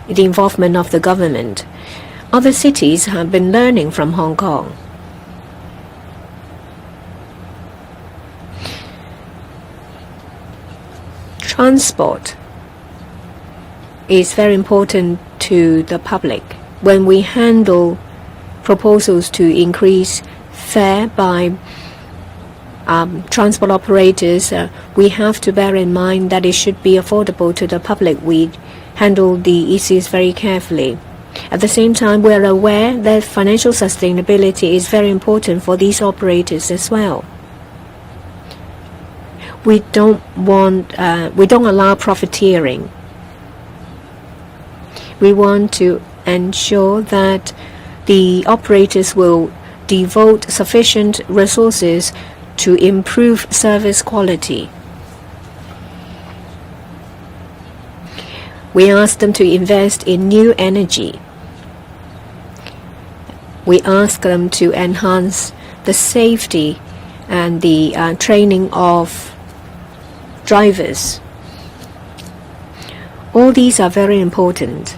the involvement of the government. Other cities have been learning from Hong Kong. Transport is very important to the public. When we handle proposals to increase fare by transport operators, we have to bear in mind that it should be affordable to the public. We handle the issues very carefully. At the same time, we are aware that financial sustainability is very important for these operators as well. We don't allow profiteering. We want to ensure that the operators will devote sufficient resources to improve service quality. We ask them to invest in new energy. We ask them to enhance the safety and the training of drivers. All these are very important.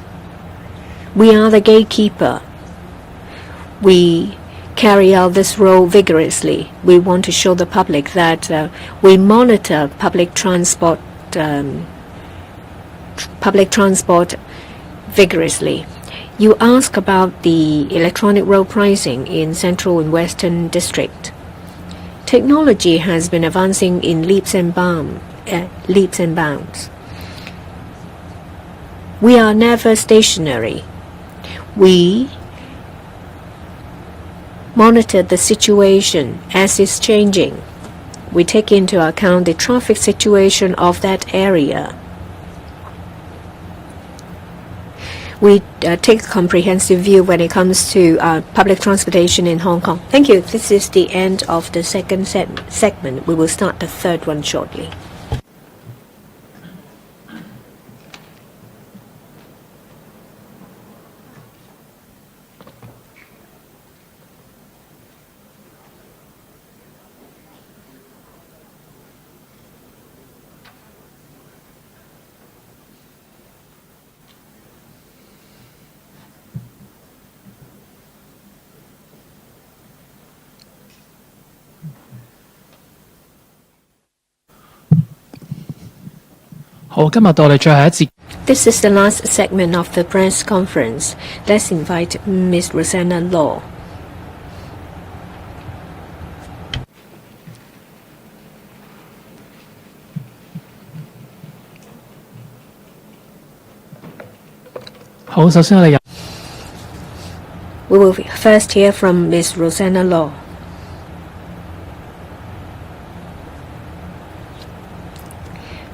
We are the gatekeeper. We carry out this role vigorously. We want to show the public that we monitor public transport vigorously. You ask about the electronic road pricing in Central and Western District. Technology has been advancing in leaps and bounds. We are never stationary. We monitor the situation as it's changing. We take into account the traffic situation of that area. We take a comprehensive view when it comes to public transportation in Hong Kong. Thank you. This is the end of the second segment. We will start the third one shortly. This is the last segment of the press conference. Let's invite Ms. Rosanna Law. We will first hear from Ms. Rosanna Law.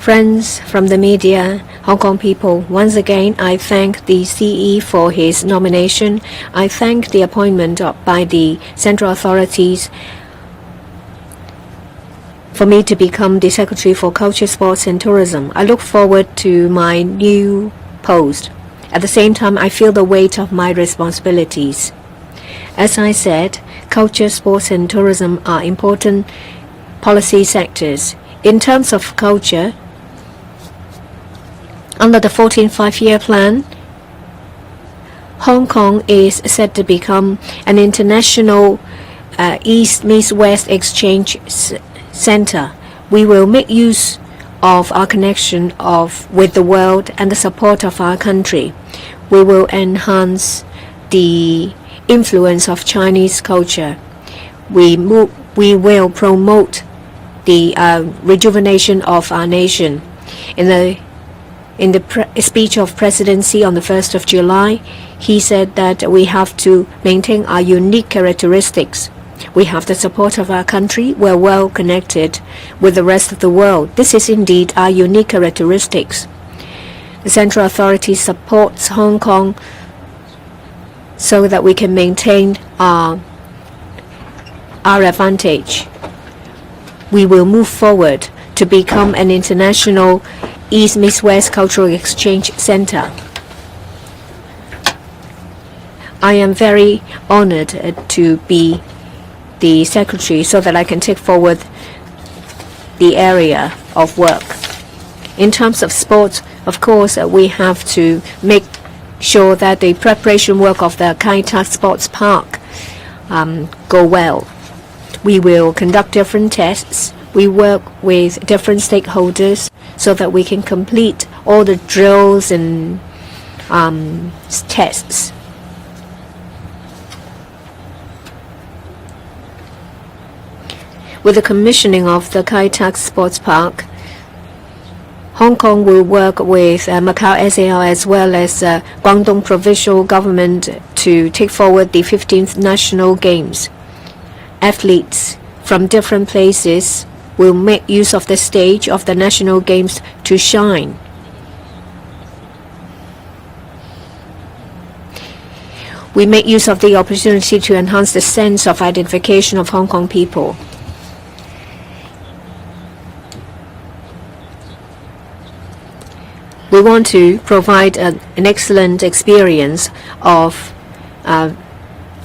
Friends from the media, Hong Kong people, once again, I thank the CE for his nomination. I thank the appointment by the central authorities for me to become the Secretary for Culture, Sports and Tourism. I look forward to my new post. At the same time, I feel the weight of my responsibilities. As I said, culture, sports and tourism are important policy sectors. In terms of culture, under the 14th Five-Year Plan, Hong Kong is set to become an international East-West exchange center. We will make use of our connection with the world and the support of our country. We will enhance the influence of Chinese culture. We will promote the rejuvenation of our nation. In the speech of presidency on the 1st of July, he said that we have to maintain our unique characteristics. We have the support of our country. We're well connected with the rest of the world. This is indeed our unique characteristics. The central authority supports Hong Kong so that we can maintain our advantage. We will move forward to become an international East-West cultural exchange center. I am very honored to be the secretary so that I can take forward the area of work. In terms of sports, of course, we have to make sure that the preparation work of the Kai Tak Sports Park go well. We will conduct different tests. We work with different stakeholders so that we can complete all the drills and tests. With the commissioning of the Kai Tak Sports Park, Hong Kong will work with Macau SAR as well as Guangdong Provincial Government to take forward the 15th National Games. Athletes from different places will make use of the stage of the National Games to shine. We make use of the opportunity to enhance the sense of identification of Hong Kong people. We want to provide an excellent experience of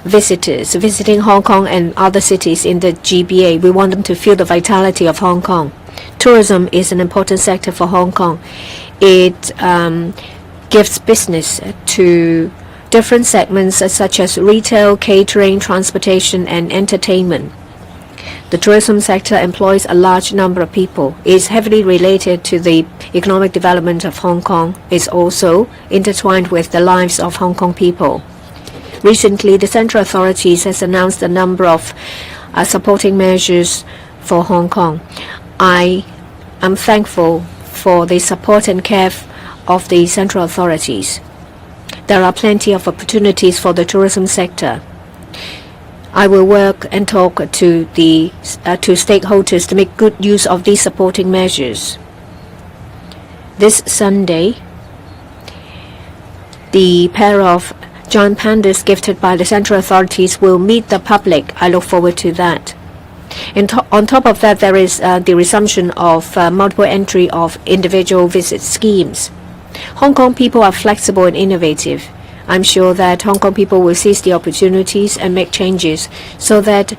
visitors visiting Hong Kong and other cities in the GBA. We want them to feel the vitality of Hong Kong. Tourism is an important sector for Hong Kong. It gives business to different segments such as retail, catering, transportation, and entertainment. The tourism sector employs a large number of people. It is heavily related to the economic development of Hong Kong. It's also intertwined with the lives of Hong Kong people. Recently, the central authorities has announced a number of supporting measures for Hong Kong. I am thankful for the support and care of the central authorities. There are plenty of opportunities for the tourism sector. I will work and talk to stakeholders to make good use of these supporting measures. This Sunday, the pair of giant pandas gifted by the central authorities will meet the public. I look forward to that. On top of that, there is the resumption of multiple entry of individual visit schemes. Hong Kong people are flexible and innovative. I'm sure that Hong Kong people will seize the opportunities and make changes so that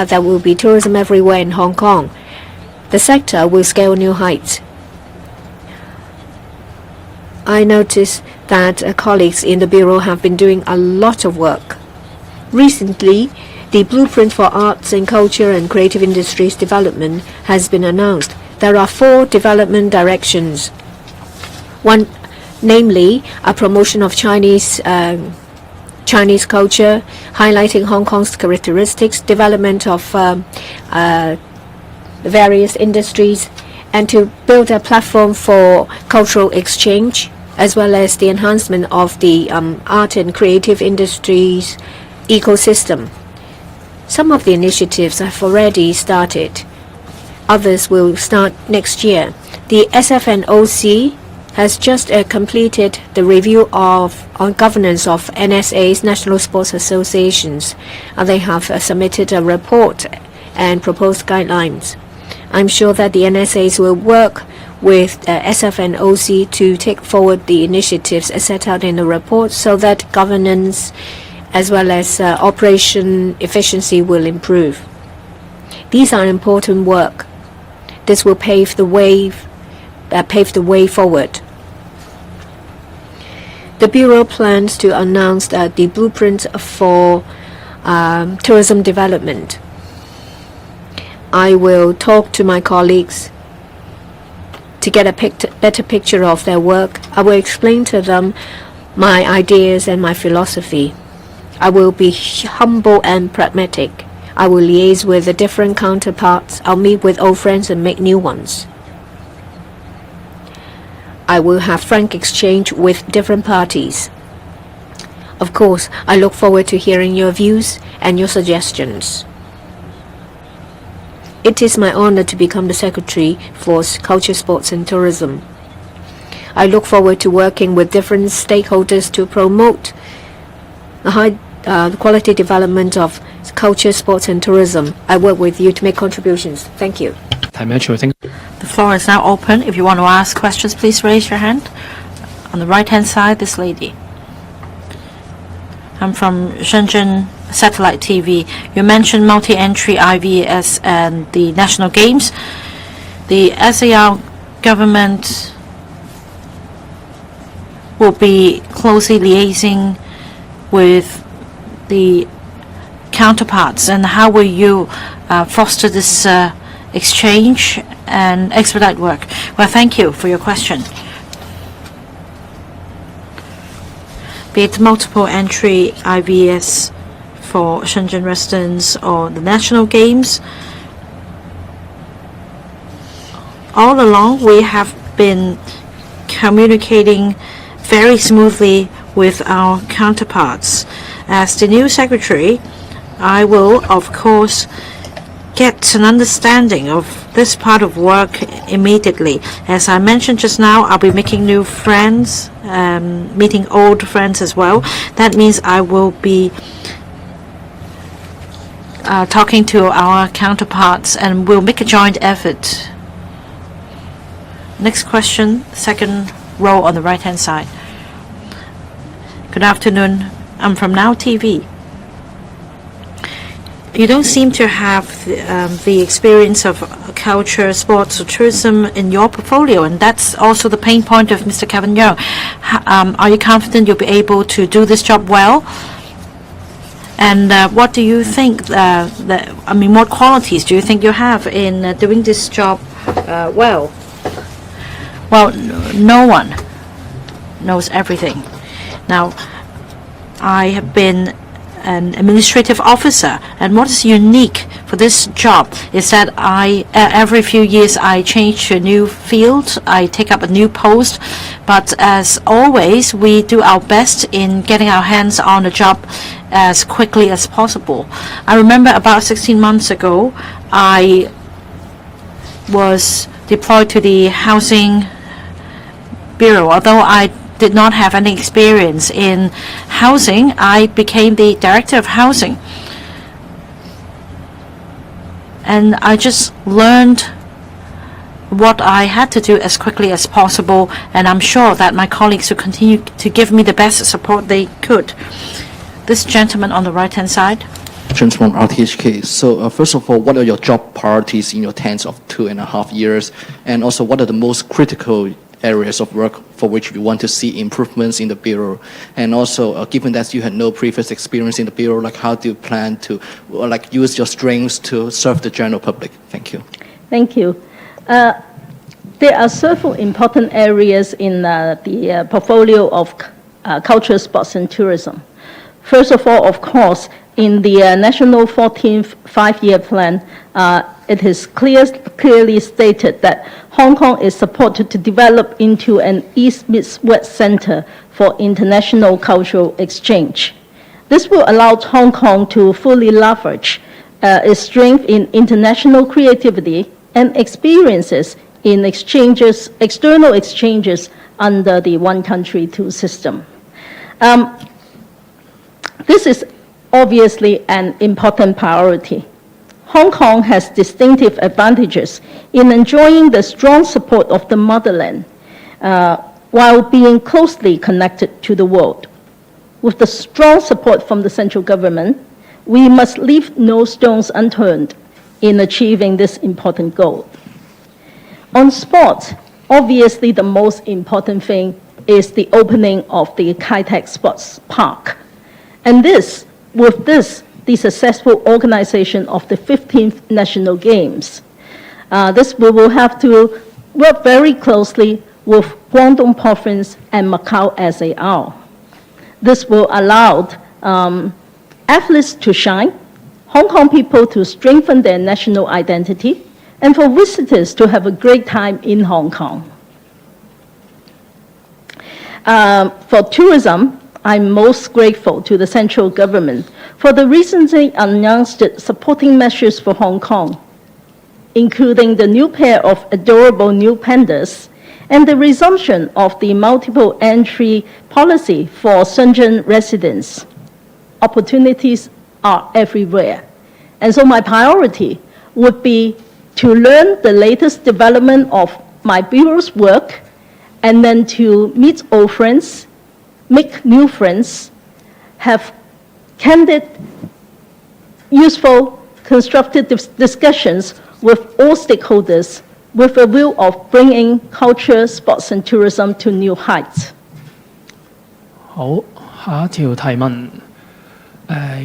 there will be tourism everywhere in Hong Kong. The sector will scale new heights. I notice that colleagues in the Bureau have been doing a lot of work. Recently, the Blueprint for Arts and Culture and Creative Industries Development has been announced. There are 4 development directions. One, namely, a promotion of Chinese culture, highlighting Hong Kong's characteristics, development of various industries, and to build a platform for cultural exchange, as well as the enhancement of the art and creative industries ecosystem. Some of the initiatives have already started. Others will start next year. The SFNOC has just completed the review on governance of NSA's National Sports Associations. They have submitted a report and proposed guidelines. I'm sure that the NSAs will work with SFNOC to take forward the initiatives set out in the report so that governance as well as operation efficiency will improve. These are important work. This will pave the way forward. The Bureau plans to announce the blueprint for tourism development. I will talk to my colleagues to get a better picture of their work. I will explain to them my ideas and my philosophy. I will be humble and pragmatic. I will liaise with the different counterparts. I'll meet with old friends and make new ones. I will have frank exchange with different parties. Of course, I look forward to hearing your views and your suggestions. It is my honor to become the Secretary for Culture, Sports and Tourism. I look forward to working with different stakeholders to promote the high quality development of culture, sports and tourism. I work with you to make contributions. Thank you. 提名隨聽。 The floor is now open. If you want to ask questions, please raise your hand. On the right-hand side, this lady. I'm from Shenzhen Satellite TV. You mentioned multi-entry IVS and the national games. The SAR government will be closely liaising with the counterparts, and how will you foster this exchange and expedite work? Well, thank you for your question. Be it multiple entry IVS for Shenzhen residents or the national games, all along we have been communicating very smoothly with our counterparts. As the new secretary, I will, of course, get an understanding of this part of work immediately. As I mentioned just now, I'll be making new friends, meeting old friends as well. That means I will be talking to our counterparts, and we'll make a joint effort. Next question, second row on the right-hand side. Good afternoon. I'm from Now TV. You don't seem to have the experience of culture, sports, or tourism in your portfolio, and that's also the pain point of Mr. Kevin Yeung. Are you confident you'll be able to do this job well? And what do you think, what qualities do you think you have in doing this job well? Well, no one knows everything. Now, I have been an administrative officer, and what is unique for this job is that every few years I change to a new field, I take up a new post, but as always we do our best in getting our hands on the job as quickly as possible. I remember about 16 months ago I was deployed to the Housing Bureau. Although I did not have any experience in housing, I became the director of housing. And I just learned what I had to do as quickly as possible, and I'm sure that my colleagues will continue to give me the best support they could. This gentleman on the right-hand side. Questions from RTHK. So first of all, what are your job priorities in your tenure of 2.5 years? And also, what are the most critical areas of work for which you want to see improvements in the Bureau? And also, given that you had no previous experience in the Bureau, how do you plan to use your strengths to serve the general public? Thank you. Thank you. There are several important areas in the portfolio of culture, sports and tourism. First of all, of course, in the National 14th Five-Year Plan, it is clearly stated that Hong Kong is supported to develop into an East-West center for international cultural exchange. This will allow Hong Kong to fully leverage its strength in international creativity, and experiences in external exchanges under the one country, two system. This is obviously an important priority. Hong Kong has distinctive advantages in enjoying the strong support of the motherland while being closely connected to the world. With the strong support from the central government, we must leave no stones unturned in achieving this important goal. On sport, obviously the most important thing is the opening of the Kai-Tak Sports Park. And with the successful organization of the 15th National Games. We will have to work very closely with Guangdong Province and Macau SAR. This will allow athletes to shine, Hong Kong people to strengthen their national identity, and for visitors to have a great time in Hong Kong. For tourism, I'm most grateful to the central government for the recently announced supporting measures for Hong Kong, including the new pair of adorable new pandas and the resumption of the multiple entry policy for Shenzhen residents. Opportunities are everywhere. And so my priority would be to learn the latest development of my bureau's work and then to meet old friends, make new friends, have candid, useful, constructive discussions with all stakeholders with a view of bringing culture, sports and tourism to new heights. 好，下一條提問，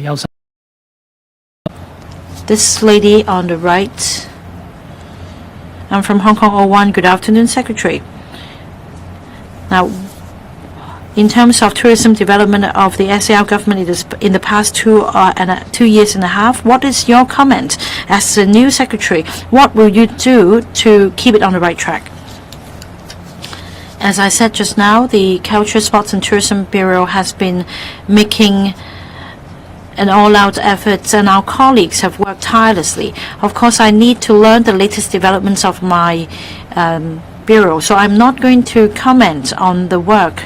右手。This lady on the right. I'm from Hong Kong 01. Good afternoon, Secretary. Now, in terms of tourism development of the SAR government in the past 2 years and a half, what is your comment as the new secretary? What will you do to keep it on the right track? As I said just now, the Culture, Sports and Tourism Bureau has been making an all-out effort, and our colleagues have worked tirelessly. Of course, I need to learn the latest developments of my bureau, so I'm not going to comment on the work.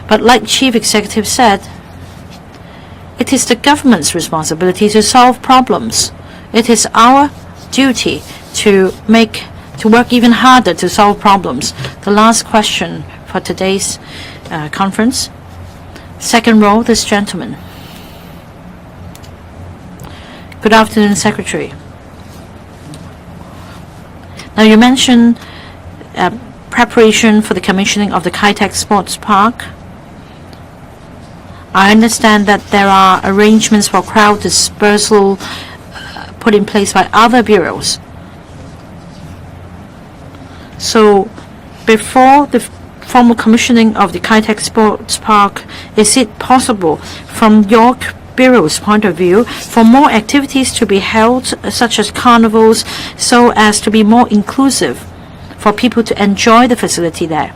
But like Chief Executive said, it is the government's responsibility to solve problems. It is our duty to work even harder to solve problems. The last question for today's conference. Second row, this gentleman. Good afternoon, Secretary. Now you mentioned preparation for the commissioning of the Kai-Tak Sports Park. I understand that there are arrangements for crowd dispersal put in place by other bureaus. So before the formal commissioning of the Kai-Tak Sports Park, is it possible from your Bureau's point of view for more activities to be held, such as carnivals, so as to be more inclusive for people to enjoy the facility there?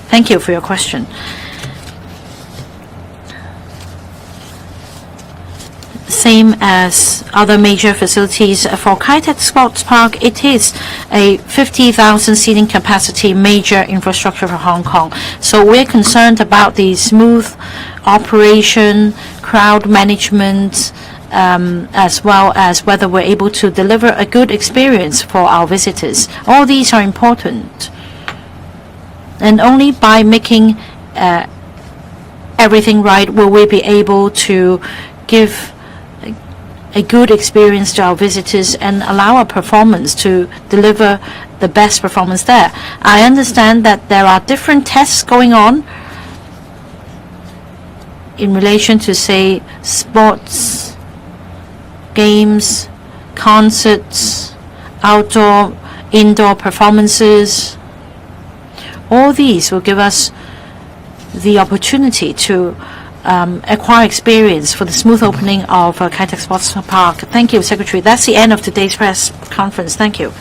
Thank you for your question. Same as other major facilities for Kai-Tak Sports Park, it is a 50,000 seating capacity major infrastructure for Hong Kong. So we're concerned about the smooth operation, crowd management, as well as whether we're able to deliver a good experience for our visitors. All these are important. And only by making everything right will we be able to give a good experience to our visitors and allow our performance to deliver the best performance there. I understand that there are different tests going on in relation to, say, sports, games, concerts, outdoor, indoor performances. All these will give us the opportunity to acquire experience for the smooth opening of Kai-Tak Sports Park. Thank you, Secretary. That's the end of today's press conference. Thank you.